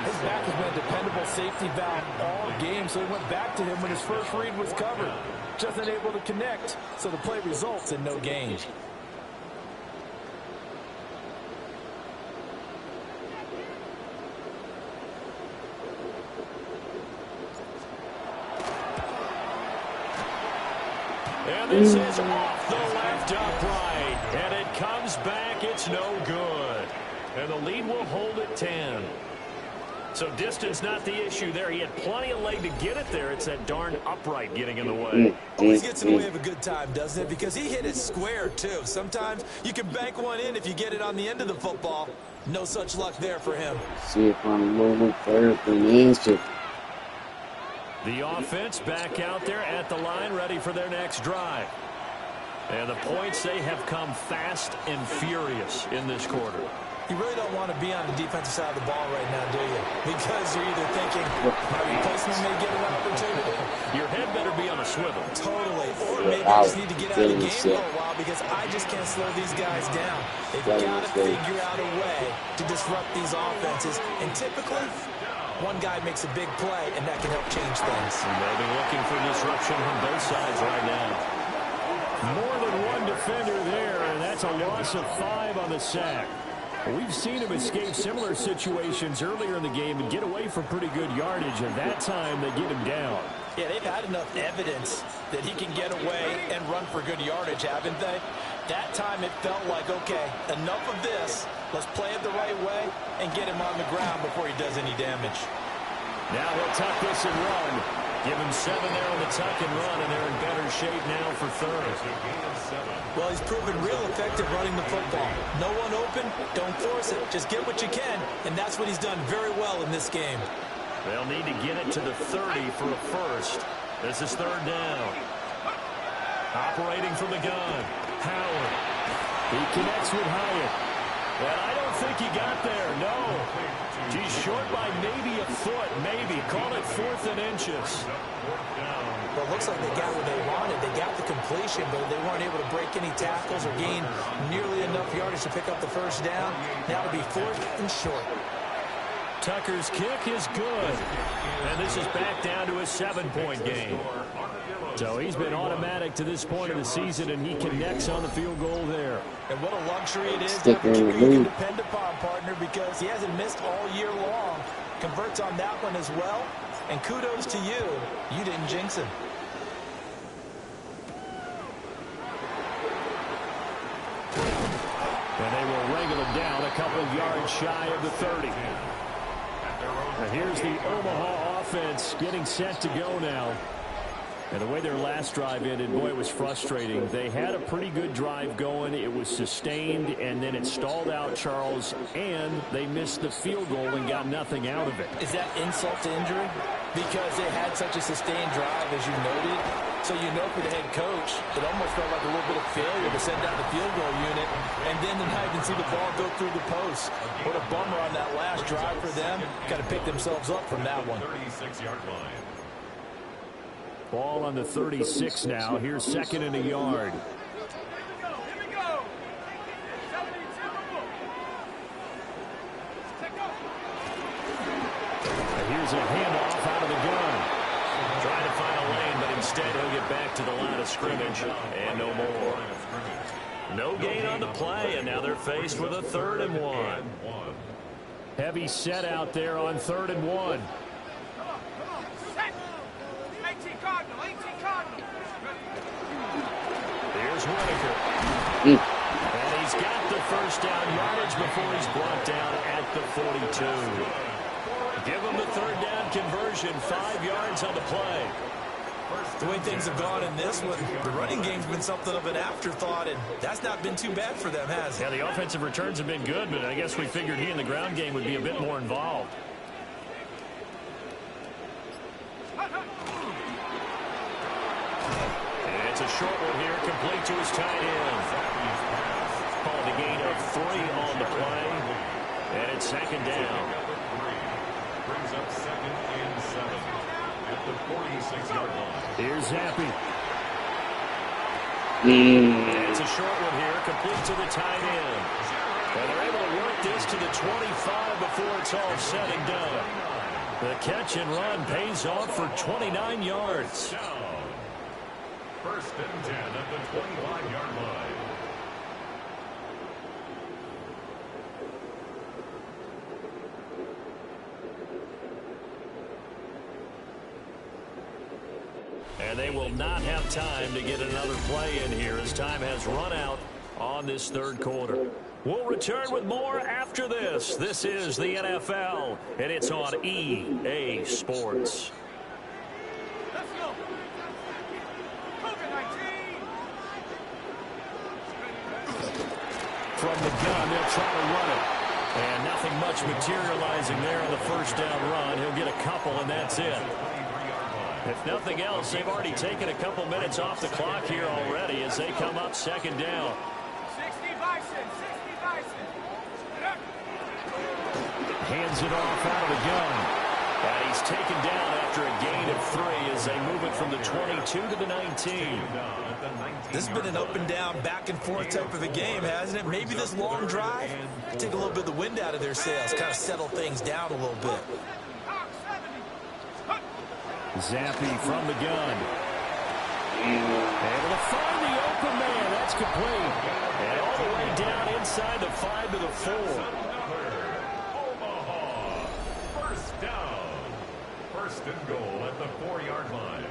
His back has been a dependable safety valve all game, so he went back to him when his first read was covered. Just unable to connect, so the play results in no gain. And this is off the left upright. And it comes back. It's no good. And the lead will hold at 10. So distance not the issue there. He had plenty of leg to get it there. It's that darn upright getting in the way. Always gets in the way of a good time, doesn't it? Because he hit it square, too. Sometimes you can bank one in if you get it on the end of the football. No such luck there for him. See if I'm moving third and answer. The offense back out there at the line, ready for their next drive. And the points, they have come fast and furious in this quarter. You really don't want to be on the defensive side of the ball right now, do you? Because you're either thinking, my replacement may get an opportunity. Your head better be on a swivel. Totally. Or maybe I just need to get out of the game for a while because I just can't slow these guys down. They've got to figure out a way to disrupt these offenses. And typically, one guy makes a big play, and that can help change things. And they'll be looking for disruption from both sides right now. More than one defender there, and that's a loss of 5 on the sack. We've seen him escape similar situations earlier in the game and get away from pretty good yardage, and that time they get him down. Yeah, they've had enough evidence that he can get away and run for good yardage, haven't they? That time it felt like, okay, enough of this. Let's play it the right way and get him on the ground before he does any damage. Now he'll tuck this and run. Give him 7 there on the tuck and run, and they're in better shape now for 3rd. Well, he's proven real effective running the football. No one open, don't force it. Just get what you can, and that's what he's done very well in this game. They'll need to get it to the 30 for a first. This is 3rd down. Operating from the gun. Howard. He connects with Hyatt. And I don't think he got there, no. He's short by maybe a foot, maybe. Call it 4th and inches. Well, it looks like they got what they wanted. They got the completion, but they weren't able to break any tackles or gain nearly enough yardage to pick up the first down. Now it'll be 4th and short. Tucker's kick is good. And this is back down to a 7-point game. So he's been automatic to this point of the season, and he connects on the field goal there. And what a luxury it is to have a kicker you can depend upon, partner, because he hasn't missed all year long. Converts on that one as well. And kudos to you. You didn't jinx him. And they will wrangle him down a couple of yards shy of the 30. Now here's the Omaha offense getting set to go now. And the way their last drive ended, boy, it was frustrating. They had a pretty good drive going. It was sustained, and then it stalled out, Charles, and they missed the field goal and got nothing out of it. Is that insult to injury? Because they had such a sustained drive, as you noted. So you know for the head coach, it almost felt like a little bit of failure to send out the field goal unit, and then now you can see the ball go through the post. What a bummer on that last drive for them. Got to pick themselves up from that one. 36-yard line. Ball on the 36 now. Here's second and a yard. Here we go. 72. Here's a handoff out of the gun. Trying to find a lane, but instead he'll get back to the line of scrimmage, and no more. No gain on the play, and now they're faced with a 3rd and 1. Heavy set out there on 3rd and 1. Come on. Set. 18 Cardinal. Here's Whitaker. And he's got the first down yardage before he's brought down at the 42. Give him the 3rd down conversion, 5 yards on the play. The way things have gone in this one, the running game's been something of an afterthought, and that's not been too bad for them, has it? Yeah, the offensive returns have been good, but I guess we figured he in the ground game would be a bit more involved. And it's a short one here, complete to his tight end. Called a gain of 3 on the play, and it's 2nd down. Brings up 2nd and 7 at the 46-yard line. Here's Zappy. And it's a short one here, complete to the tight end. And they're able to work this to the 25 before it's all said and done. The catch and run pays off for 29 yards. 1st and 10 at the 25-yard line. And they will not have time to get another play in here as time has run out on this 3rd quarter. We'll return with more after this. This is the NFL, and it's on EA Sports. Let's go. From the gun, they'll try to run it. And nothing much materializing there on the 1st down run. He'll get a couple, and that's it. If nothing else, they've already taken a couple minutes off the clock here already as they come up 2nd down. 60 Bison. Hands it off out of the gun. And he's taken down after a gain of 3 as they move it from the 22 to the 19. This has been an up-and-down, back-and-forth type of a game, hasn't it? Maybe this long drive, take a little bit of the wind out of their sails, kind of settle things down a little bit. Zappy from the gun. Able to find the open man. That's complete. And all the way down inside the 5 to the 4. Omaha. 1st down. 1st and goal at the 4-yard line.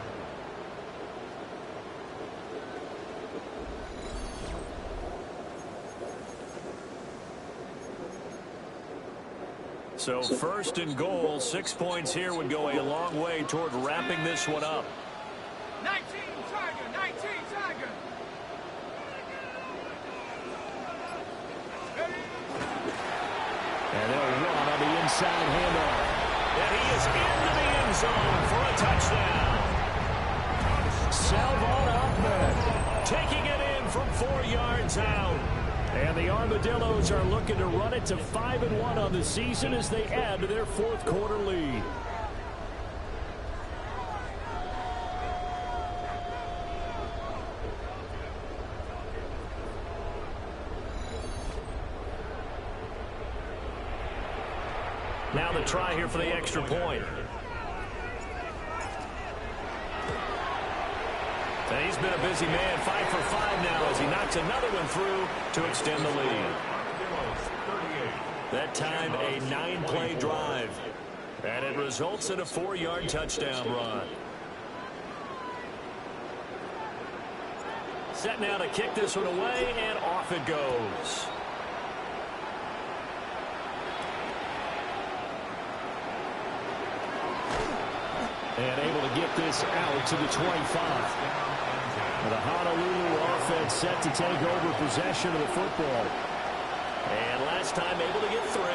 So 1st and goal, 6 points here would go a long way toward wrapping this one up. 19 Tiger. And they'll run on the inside handoff. And he is into the end zone for a touchdown. Salvon Ahmed taking it in from 4 yards out. And the Armadillos are looking to run it to 5-1 on the season as they add to their 4th quarter lead. Now the try here for the extra point. He's been a busy man, 5 for 5 now as he knocks another one through to extend the lead. That time a 9-play drive. And it results in a 4-yard touchdown run. Set now to kick this one away, and off it goes. And able to get this out to the 25. The Honolulu offense set to take over possession of the football. And last time able to get 3.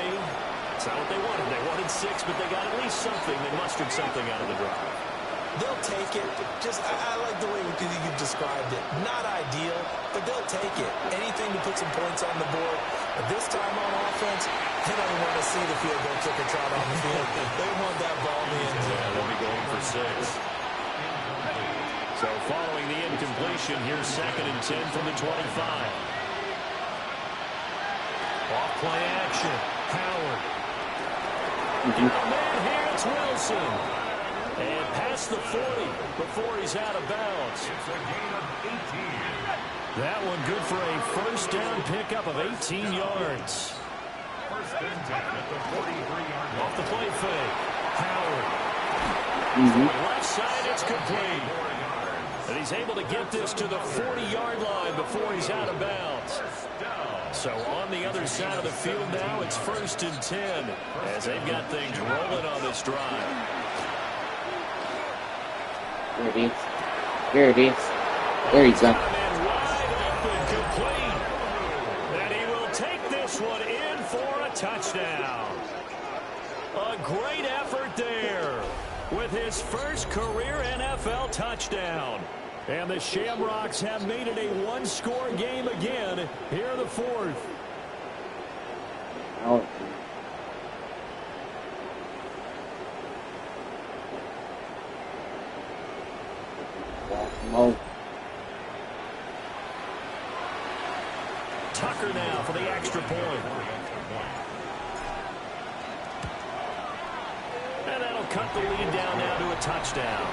It's not what they wanted. They wanted 6, but they got at least something. They mustered something out of the drive. They'll take it. I like the way you described it. Not ideal, but they'll take it. Anything to put some points on the board. But this time on offense, they don't want to see the field goal kicker trot on the field. They want that ball in the end zone. They'll be going for 6. So following the incompletion, here's 2nd and 10 from the 25. Off play action. Howard. Oh, man, here it's Wilson. And past the 40 before he's out of bounds. It's a gain of 18. That one good for a first down pickup of 18 yards. First and 10 at the 43-yard line. Off the play fake. Howard. Left side, it's complete. And he's able to get this to the 40-yard line before he's out of bounds. So on the other side of the field now, it's 1st and 10 as they've got things rolling on this drive. Here it is. Here it is. There he's up. And wide open, complete. And he will take this one in for a touchdown. A great effort there with his first career NFL touchdown. And the Shamrocks have made it a 1-score game again here in the 4th. Oh. Oh. Tucker now for the extra point. And that'll cut the lead down now to a touchdown.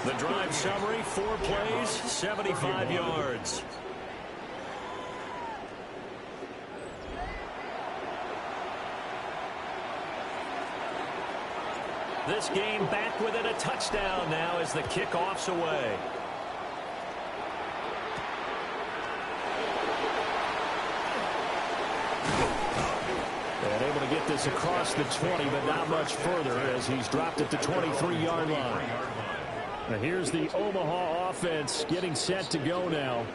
The drive summary, 4 plays, 75 yards. This game back within a touchdown now as the kickoff's away. And able to get this across the 20, but not much further as he's dropped it to 23-yard line. Now here's the Omaha offense getting set to go now.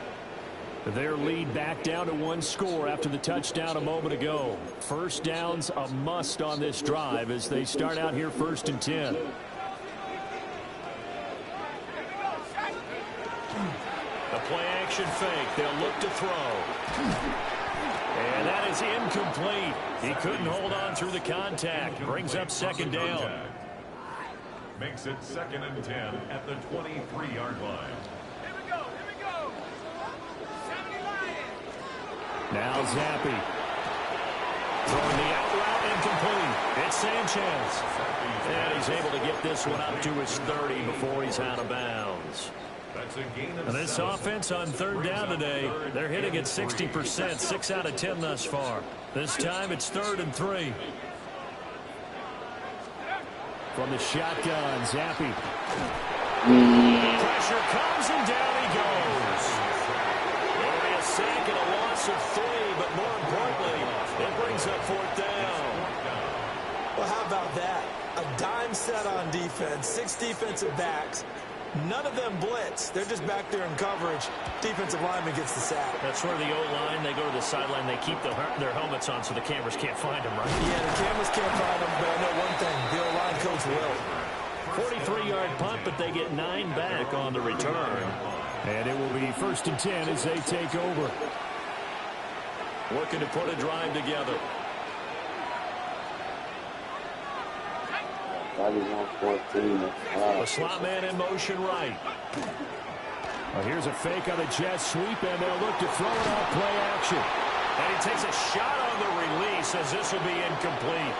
Their lead back down to 1 score after the touchdown a moment ago. First down's a must on this drive as they start out here 1st and 10. The play action fake. They'll look to throw. And that is incomplete. He couldn't hold on through the contact. Brings up 2nd down. Makes it 2nd and 10 at the 23-yard line. Here we go. Now Zappi. Throwing the out route incomplete. It's Sanchez. And he's able to get this one up to his 30 before he's out of bounds. That's a gain of And this offense on 3rd down today, they're hitting at 60%, 6 out of 10 thus far. This time it's 3rd and 3. From the shotgun, Zappi. Pressure comes and down he goes. It'll be a sack and a loss of 3, but more importantly, it brings up 4th down. Well, how about that? A dime set on defense, 6 defensive backs. None of them blitz. They're just back there in coverage. Defensive lineman gets the sack. That's where the O-line, they go to the sideline, they keep their helmets on so the cameras can't find them, right? Yeah, the cameras can't find them, but I know one thing. The O-line coach will. 43-yard punt, but they get 9 back on the return. And it will be 1st and 10 as they take over. Looking to put a drive together. The slot man in motion right. Well, here's a fake on the jet sweep, and they'll look to throw it off play action. And he takes a shot on the release as this will be incomplete.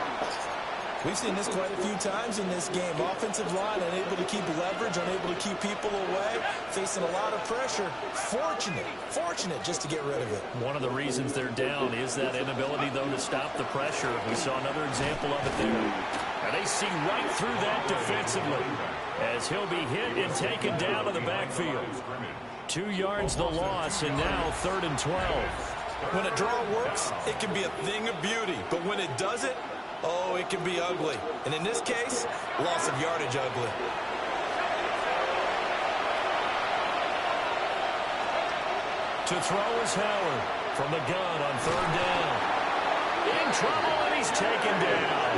We've seen this quite a few times in this game. Offensive line unable to keep leverage, unable to keep people away, facing a lot of pressure. Fortunate just to get rid of it. One of the reasons they're down is that inability, though, to stop the pressure. We saw another example of it there. And they see right through that defensively as he'll be hit and taken down to the backfield. 2 yards the loss, and now 3rd and 12. When a draw works, it can be a thing of beauty. But when it doesn't, oh, it can be ugly. And in this case, loss of yardage ugly. To throw is Howard from the gun on 3rd down. In trouble, and he's taken down.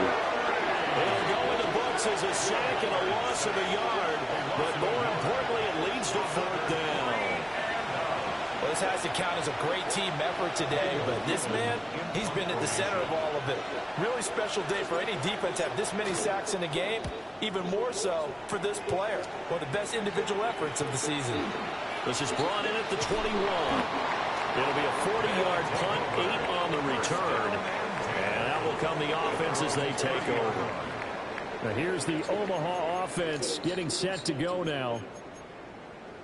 It'll go in the books as a sack and a loss of a yard. But more importantly, it leads to 4th down. Well, this has to count as a great team effort today, but this man, he's been at the center of all of it. Really special day for any defense to have this many sacks in a game, even more so for this player. One of the best individual efforts of the season. This is brought in at the 21. It'll be a 40-yard punt, 8 on the return. And that will come the offense as they take over. Now here's the Omaha offense getting set to go now.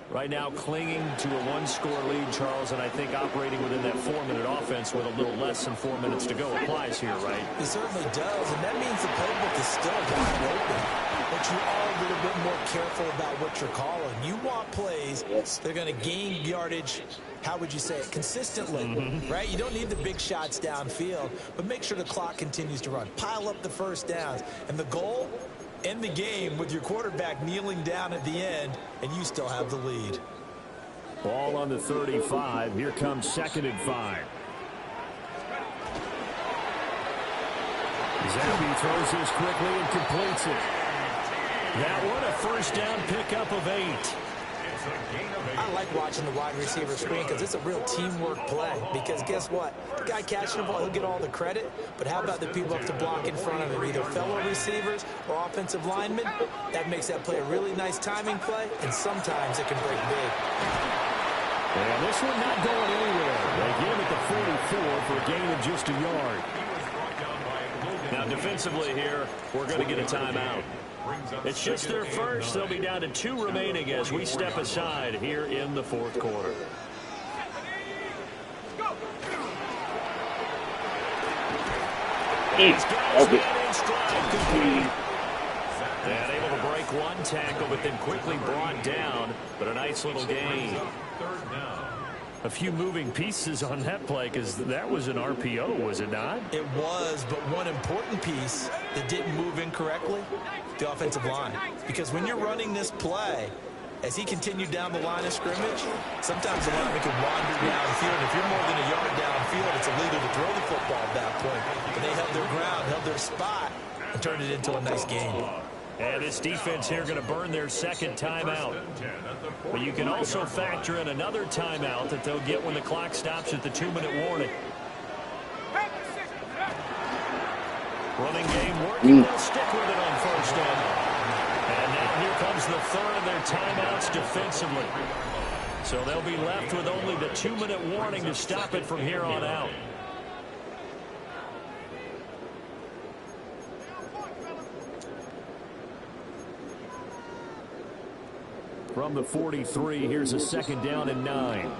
Right now clinging to a 1-score lead, Charles, and I think operating within that 4-minute offense with a little less than 4 minutes to go applies here, right? It certainly does, and that means the playbook is still wide open. But you are a little bit more careful about what you're calling. You want plays that are going to gain yardage, how would you say it, consistently, right? You don't need the big shots downfield, but make sure the clock continues to run. Pile up the first downs, and the goal, end the game with your quarterback kneeling down at the end, and you still have the lead. Ball on the 35. Here comes 2nd and 5. Zappi throws this quickly and completes it. That one, a 1st down pickup of 8. I like watching the wide receiver screen because it's a real teamwork play. Because guess what? The guy catching the ball, he'll get all the credit. But how about the people up to block in front of him? Either fellow receivers or offensive linemen. That makes that play a really nice timing play. And sometimes it can break big. And this one not going anywhere. They get him at the 44 for a gain of just a yard. Now defensively here, we're going to get a timeout. It's just their first. They'll be down to 2 remaining as we step aside here in the 4th quarter. He's got his man in stride, complete. And able to break one tackle, but then quickly brought down. But a nice little gain. A few moving pieces on that play because that was an RPO, was it not? It was, but one important piece that didn't move incorrectly, the offensive line. Because when you're running this play, as he continued down the line of scrimmage, sometimes the lineman can wander downfield. If you're more than a yard downfield, it's illegal to throw the football at that point. But they held their ground, held their spot, and turned it into a nice game. And this defense here going to burn their 2nd timeout. But you can also factor in another timeout that they'll get when the clock stops at the 2-minute warning. Running game working. They'll stick with it on 1st down. And now here comes the 3rd of their timeouts defensively. So they'll be left with only the 2-minute warning to stop it from here on out. From the 43, here's a 2nd down and 9.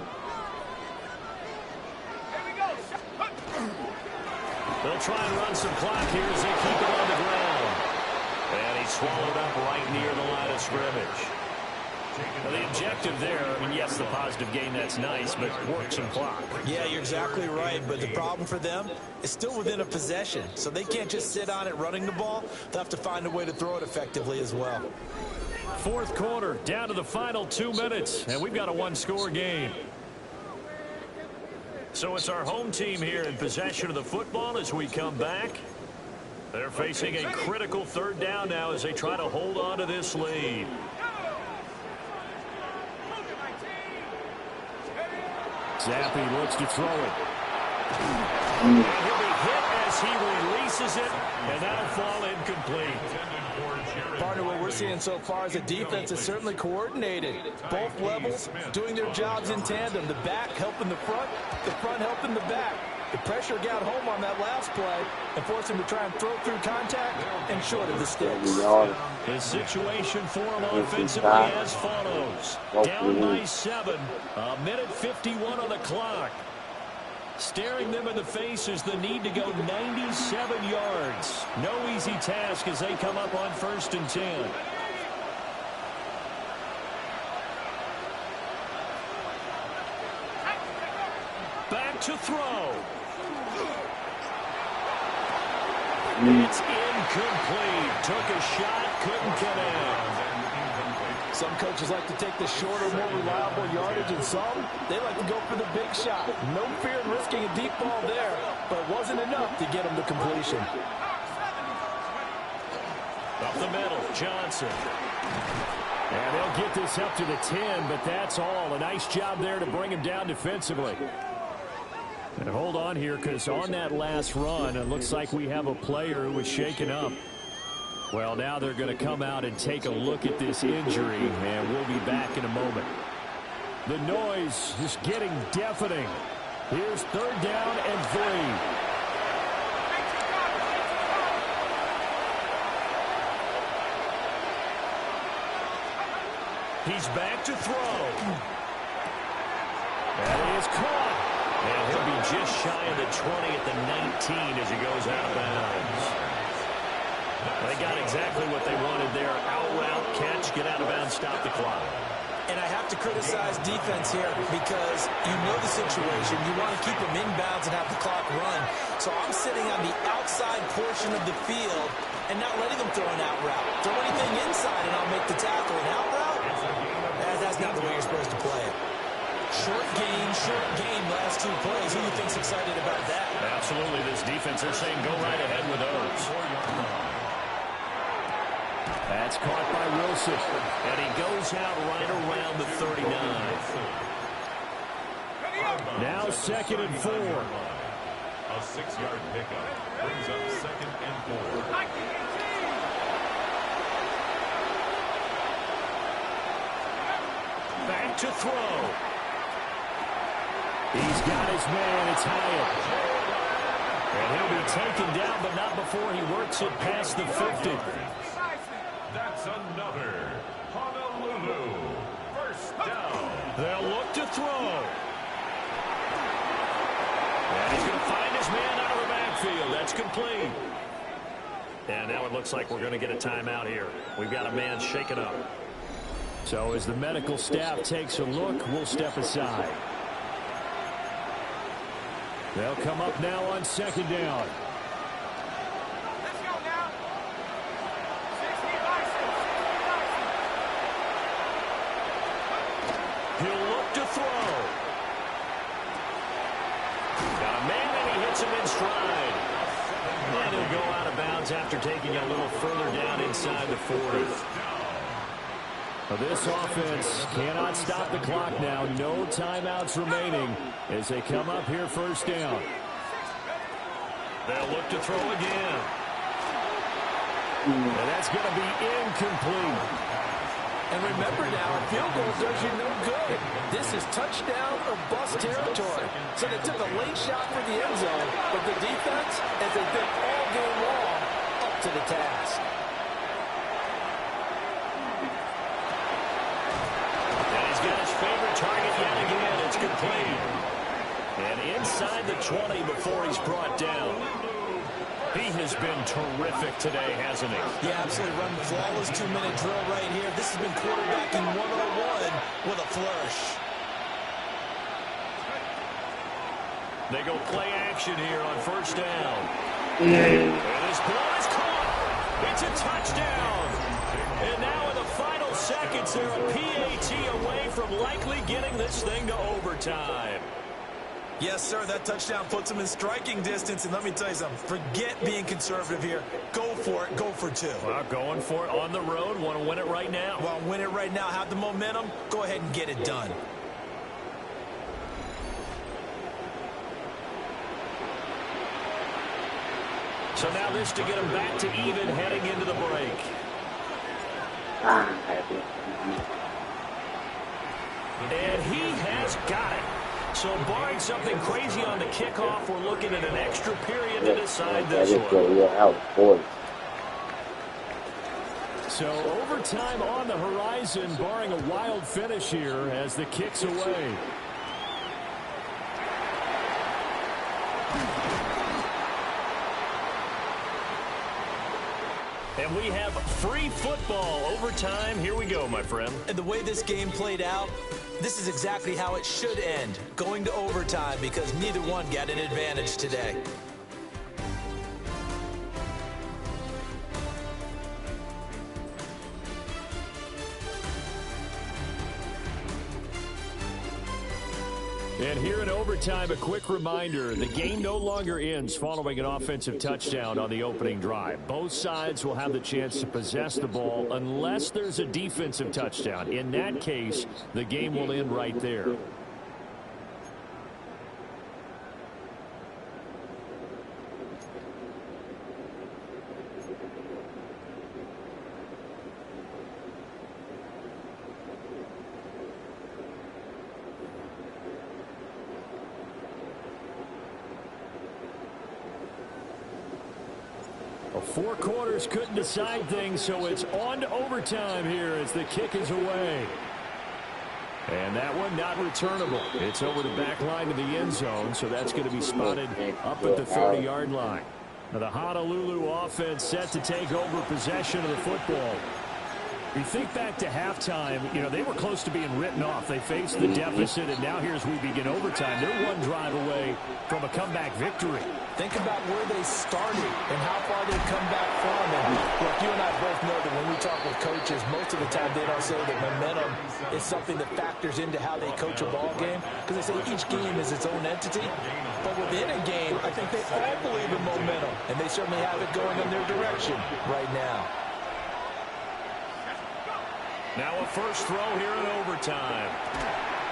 They'll try and run some clock here as they keep it on the ground. And he's swallowed up right near the line of scrimmage. Well, the objective there, I mean, yes, the positive gain, that's nice, but work some clock. Yeah, you're exactly right, but the problem for them is still within a possession. So they can't just sit on it running the ball. They'll have to find a way to throw it effectively as well. 4th quarter, down to the final 2 minutes, and we've got a 1-score game. So it's our home team here in possession of the football as we come back. They're facing a critical 3rd down now as they try to hold on to this lead. Zappi looks to throw it. And he'll be hit as he releases it, and that'll fall incomplete. Partner, what we're seeing so far is the defense is certainly coordinated. Both levels doing their jobs in tandem. The back helping the front helping the back. The pressure got home on that last play and forced him to try and throw through contact and short of the sticks. The situation for him offensively as follows. Down by 7. 1:51 on the clock. Staring them in the face is the need to go 97 yards. No easy task as they come up on 1st and 10. Back to throw. It's incomplete. Took a shot, couldn't connect. Some coaches like to take the shorter, more reliable yardage, and some, they like to go for the big shot. No fear in risking a deep ball there, but it wasn't enough to get him to completion. Up the middle, Johnson. And they'll get this up to the 10, but that's all. A nice job there to bring him down defensively. And hold on here, because on that last run, it looks like we have a player who was shaken up. Well, now they're going to come out and take a look at this injury, and we'll be back in a moment. The noise is getting deafening. Here's 3rd down and 3. He's back to throw. That is caught. And he'll be just shy of the 20 at the 19 as he goes out of bounds. They got exactly what they wanted there. Out route, catch, get out of bounds, stop the clock. And I have to criticize defense here because you know the situation. You want to keep them inbounds and have the clock run. So I'm sitting on the outside portion of the field and not letting them throw an out route. Throw anything inside and I'll make the tackle. An out route? That's not the way you're supposed to play it. Short game, last 2 plays. Who do you think's excited about that? Absolutely. This defense, they're saying go right ahead with those. That's caught by Wilson. And he goes out right around the 39. Now 2nd and 4. A 6-yard pickup brings up 2nd and 4. Back to throw. He's got his man. It's Hyatt. And he'll be taken down, but not before he works it past the 50. That's another Honolulu 1st down. They'll look to throw. And he's going to find his man out of the backfield. That's complete. And now it looks like we're going to get a timeout here. We've got a man shaken up. So as the medical staff takes a look, we'll step aside. They'll come up now on 2nd down. Let's go now. 60 license. He'll look to throw. Got a man and he hits him in stride. And he'll go out of bounds after taking a little further down inside the 40. Well, this offense cannot stop the clock now. No timeouts remaining as they come up here 1st down. They'll look to throw again. And that's going to be incomplete. And remember now, a field goal does you no good. This is touchdown or bust territory. So they took a late shot for the end zone, but the defense, as they've been all game long, up to the task. And he's got his favorite target yet again. It's complete. And inside the 20 before he's brought down. He has been terrific today, hasn't he? Yeah, absolutely. Running flawless 2-minute drill right here. This has been quarterbacking 101 with a flourish. They go play action here on 1st down. And this ball is caught. It's a touchdown. And now in the final seconds, they're a PAT away from likely getting this thing to overtime. Yes, sir. That touchdown puts them in striking distance. And let me tell you something. Forget being conservative here. Go for it. Go for 2. Well, going for it on the road. Want to win it right now. Well, win it right now. Have the momentum. Go ahead and get it done. So now this to get them back to even heading into the break. And he has got it. So barring something crazy on the kickoff, we're looking at an extra period to decide this one. So overtime on the horizon, barring a wild finish here as the kick's away. And we have free football overtime. Here we go, my friend. And the way this game played out, this is exactly how it should end, going to overtime, because neither one got an advantage today. And here in overtime, a quick reminder, the game no longer ends following an offensive touchdown on the opening drive. Both sides will have the chance to possess the ball unless there's a defensive touchdown. In that case, the game will end right there. Four quarters couldn't decide things, so it's on to overtime here as the kick is away. And that one not returnable. It's over the back line to the end zone, so that's going to be spotted up at the 30-yard line. Now the Honolulu offense set to take over possession of the football. We think back to halftime, you know, they were close to being written off. They faced the deficit, and now here's we begin overtime. They're one drive away from a comeback victory. Think about where they started and how far they've come back from. And look, you and I both know that when we talk with coaches, most of the time they don't say that momentum is something that factors into how they coach a ball game, because they say each game is its own entity. But within a game, I think they all believe in momentum, and they certainly have it going in their direction right now. Now a first throw here in overtime.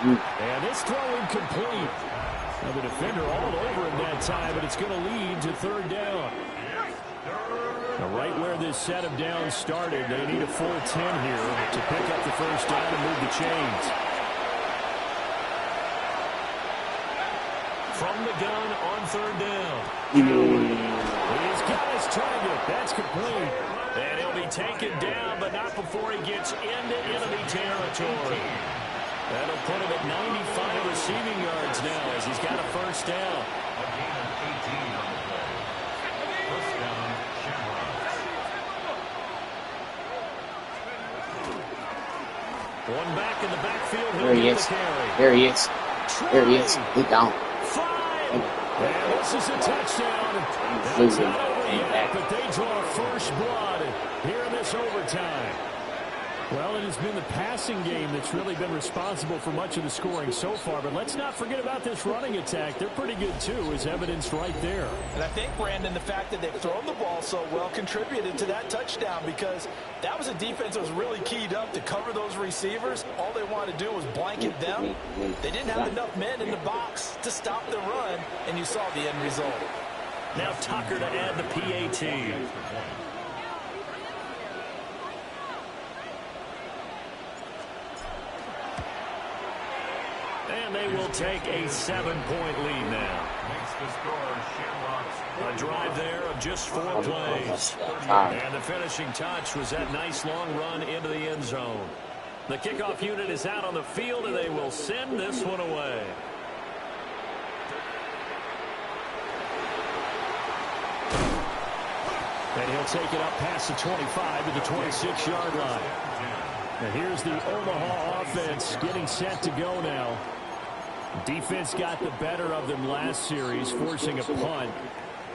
And this throw incomplete. Now the defender all over him that time, but it's going to lead to third down. Now right where this set of downs started, they need a full 10 here to pick up the first down and move the chains. From the gun on third down. He's got his target. That's complete. And he'll be taken down, but not before he gets into enemy territory. That'll put him at 95 receiving yards now as he's got a first down. A gain of 18 on the play. First down, Shamrocks. One back in the backfield. There he is. There he is. There he is. He's down. And this is a touchdown. That's not over yet, but they draw first blood here in this overtime. Well, it has been the passing game that's really been responsible for much of the scoring so far. But let's not forget about this running attack. They're pretty good, too, as evidenced right there. And I think, Brandon, the fact that they've thrown the ball so well contributed to that touchdown, because that was a defense that was really keyed up to cover those receivers. All they wanted to do was blanket them. They didn't have enough men in the box to stop the run, and you saw the end result. Now Tucker to add the PAT. And they will take a 7-point lead now. Makes the score Shamrocks. A drive there of just 4 plays. And the finishing touch was that nice long run into the end zone. The kickoff unit is out on the field, and they will send this one away. And he'll take it up past the 25 to the 26-yard line. And here's the Omaha offense getting set to go now. Defense got the better of them last series, forcing a punt.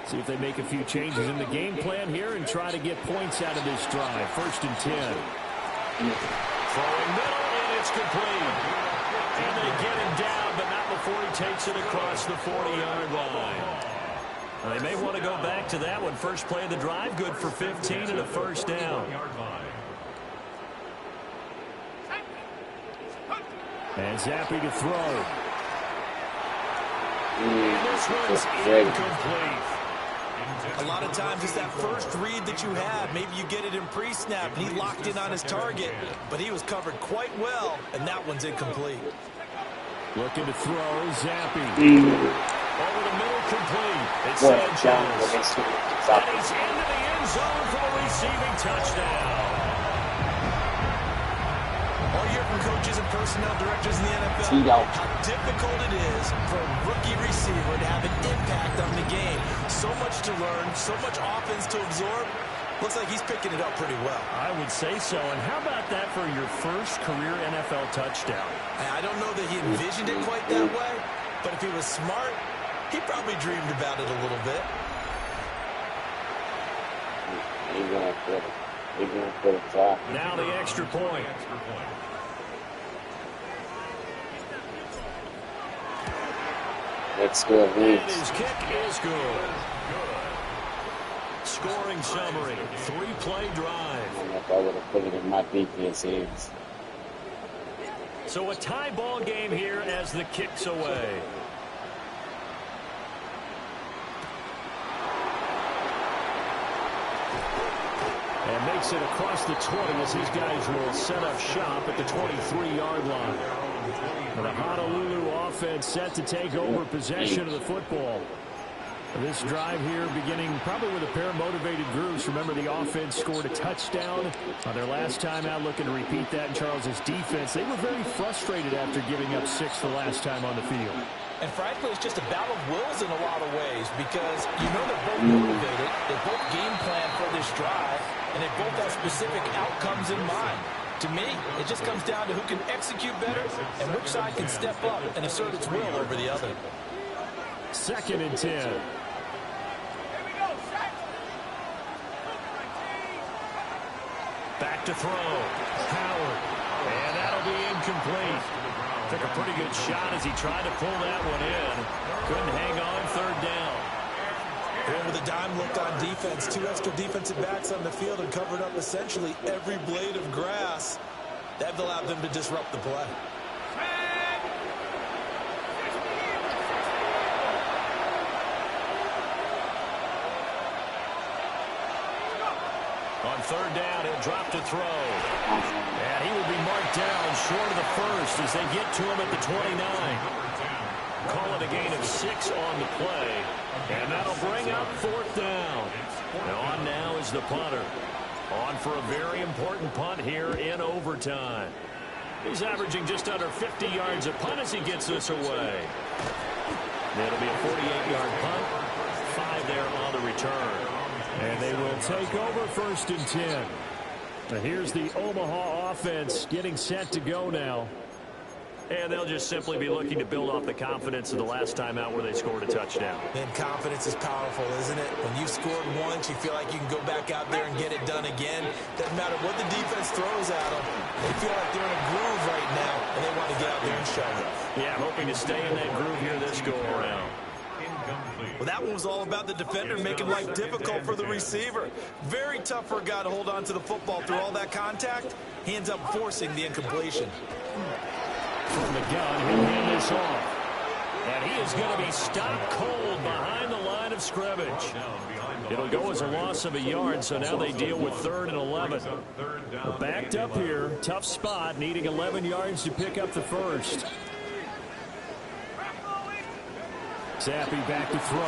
See if they make a few changes in the game plan here and try to get points out of this drive. 1st and 10. Throwing middle, and it's complete. And they get him down, but not before he takes it across the 40-yard line. Now, they may want to go back to that one. First play of the drive, good for 15 and a first down. And Zappi to throw. And this one's incomplete. A lot of times it's that first read that you have. Maybe you get it in pre-snap, and he locked in on his target, but he was covered quite well, and that one's incomplete. Looking to throw, Zappi. Over the middle, complete. It's Sanchez. And he's into the end zone for the receiving touchdown. All year from coaches and personnel directors in the NFL, how difficult it is for a rookie receiver to have an impact on the game. So much to learn, so much offense to absorb. Looks like he's picking it up pretty well. I would say so. And how about that for your first career NFL touchdown? I don't know that he envisioned it quite that way, but if he was smart, he probably dreamed about it a little bit. Now the extra point. Let's go, And his kick is good. Scoring summary, 3-play drive. I don't know if I would have put it in my defense hands. So a tie ball game here as the kick's away. And makes it across the 20 as these guys will set up shop at the 23-yard line. And the Honolulu offense set to take over possession of the football. This drive here beginning probably with a pair of motivated groups. Remember, the offense scored a touchdown on their last time out, looking to repeat that in Charles's defense. They were very frustrated after giving up 6 the last time on the field. And frankly, it's just a battle of wills in a lot of ways because you know they're both motivated, they both game plan for this drive, and they both have specific outcomes in mind. To me, it just comes down to who can execute better and which side can step up and assert its will over the other. 2nd and 10. Back to throw. Howard. And that'll be incomplete. Took a pretty good shot as he tried to pull that one in. Couldn't hang on 3rd down. And with a dime look on defense, 2 extra defensive backs on the field and covered up essentially every blade of grass. That allowed them to disrupt the play. On 3rd down, he'll drop to throw. And he will be marked down short of the first as they get to him at the 29. Call it a gain of 6 on the play. And that'll bring up 4th down. And on now is the punter. On for a very important punt here in overtime. He's averaging just under 50 yards a punt as he gets this away. It'll be a 48-yard punt. 5 there on the return. And they will take over 1st and 10. And here's the Omaha offense getting set to go now. And they'll just simply be looking to build off the confidence of the last time out where they scored a touchdown. And confidence is powerful, isn't it? When you've scored once, you feel like you can go back out there and get it done again. Doesn't matter what the defense throws at them. They feel like they're in a groove right now, and they want to get out there and show it. Yeah, hoping to stay in that groove here this go-around. Well, that one was all about the defender making life difficult for the receiver. Very tough for a guy to hold on to the football through all that contact. He ends up forcing the incompletion. From the gun, he'll hand this off. And he is going to be stopped cold behind the line of scrimmage. It'll go as a loss of a yard, so now they deal with 3rd and 11. They're backed up here, tough spot, needing 11 yards to pick up the first. Zappi back to throw.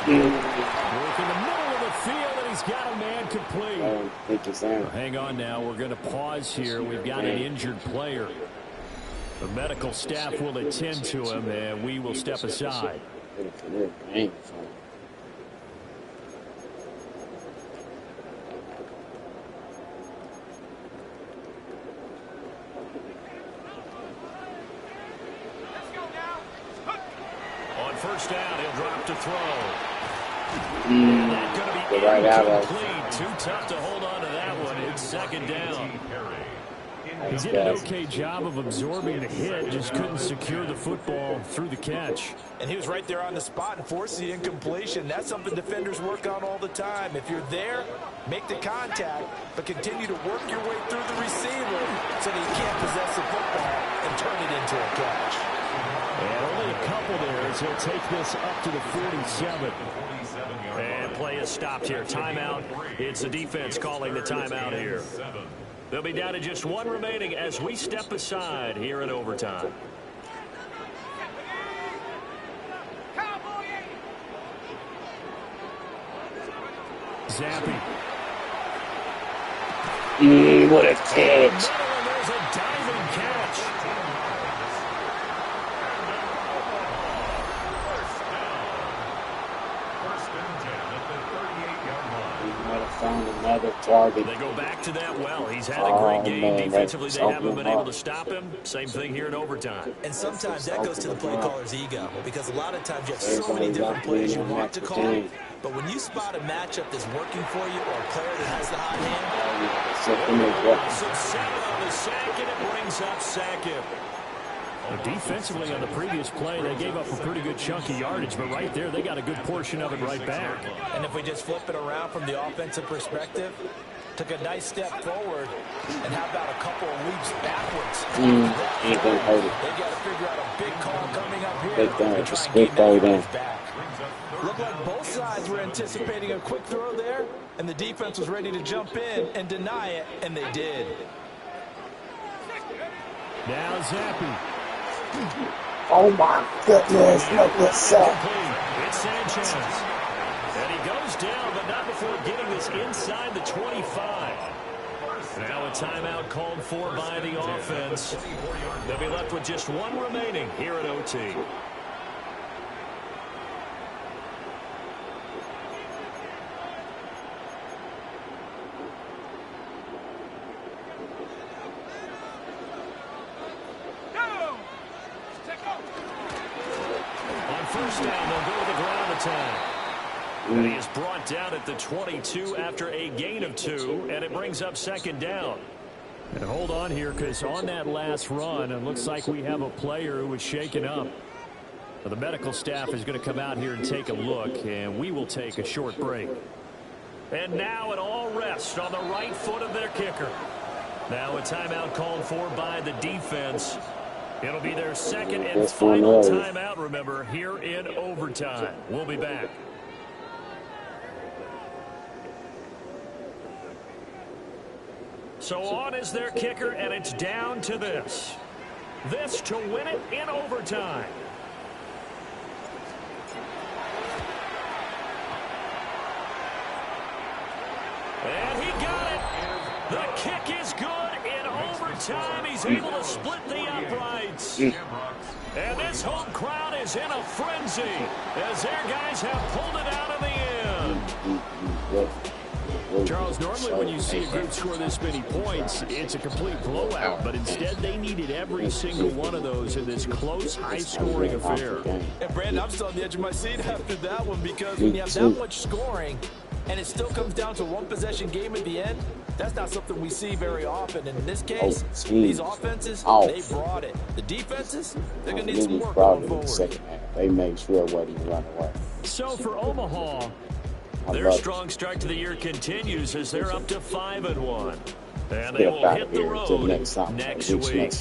Work in the middle of the field, and he's got a man complete. Hang on now. We're going to pause here. We've got an injured player. The medical staff will attend to him, and we will step aside. On 1st down, he'll drop to throw. And that's going to be incomplete. Too tough to hold on to that one. It's 2nd down. He did an okay job of absorbing the hit, just couldn't secure the football through the catch. And he was right there on the spot and forced the incompletion. That's something defenders work on all the time. If you're there, make the contact, but continue to work your way through the receiver so that he can't possess the football and turn it into a catch. And only a couple there as he'll take this up to the 47. And play is stopped here. Timeout. It's the defense calling the timeout here. They'll be down to just 1 remaining as we step aside here in overtime. Zappi. What a catch. And there's a diving catch. First and 10 at the 38-yard line. He might have found another target. They go back to that well. He's had a great game. Man, Defensively, they haven't been Omaha. able to stop him. Same thing here in overtime. And sometimes that goes to the play caller's ego, because a lot of times you have There's so many only different one plays you win want to after call, game. but when you spot a matchup that's working for you or a player that has the hot hand, So 7 on the sack, and it brings up Sackett. Defensively on the previous play, they gave up a pretty good chunk of yardage, but right there, they got a good portion of it right back. and if we just flip it around from the offensive perspective, took a nice step forward, and how about a couple of leaps backwards? Ain't gonna hurt it. They got to figure out a big call coming up here. Big thing. to try It's and big gain that throw yardage down. back. Looked like both sides were anticipating a quick throw there, and the defense was ready to jump in and deny it, and they did. Now Zappi. Oh my goodness, look what's up. It's Sanchez. And he goes down, but not before getting this inside the 25. Now a timeout called for by the offense. They'll be left with just one remaining here at OT. On first down, they'll go to the ground attack. And he is brought down at the 22 after a gain of 2, and it brings up second down. And hold on here, because on that last run, it looks like we have a player who was shaken up. The medical staff is going to come out here and take a look, and we will take a short break. And now it all rests on the right foot of their kicker. Now a timeout called for by the defense. It'll be their second and final timeout, remember, here in overtime. We'll be back. So on is their kicker, and it's down to this. This to win it in overtime. And he got it. The kick is good in overtime. He's able to split the uprights. And this home crowd is in a frenzy as their guys have pulled it out in the end. Charles, normally when you see a group score this many points, it's a complete blowout. But instead, they needed every single one of those in this close, high-scoring affair. And, Brandon, I'm still on the edge of my seat after that one, because when you have that much scoring and it still comes down to one possession game at the end, that's not something we see very often. And in this case, these offenses, they brought it. The defenses, they're going to need some work going forward. Second half. They made sure it wasn't run away. So for Omaha, their strong start to the year continues as they're up to 5-1. And they will hit the road next week.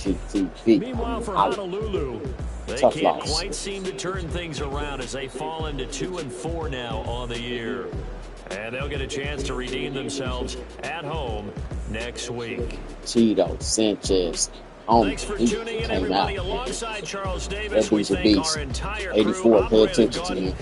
Meanwhile, for Honolulu, they can't quite seem to turn things around as they fall into 2-4 now on the year. And they'll get a chance to redeem themselves at home next week. Cheeto, Sanchez. Thanks for tuning in, everybody. Alongside Charles Davis, we thank our entire crew. 84, pay attention to me.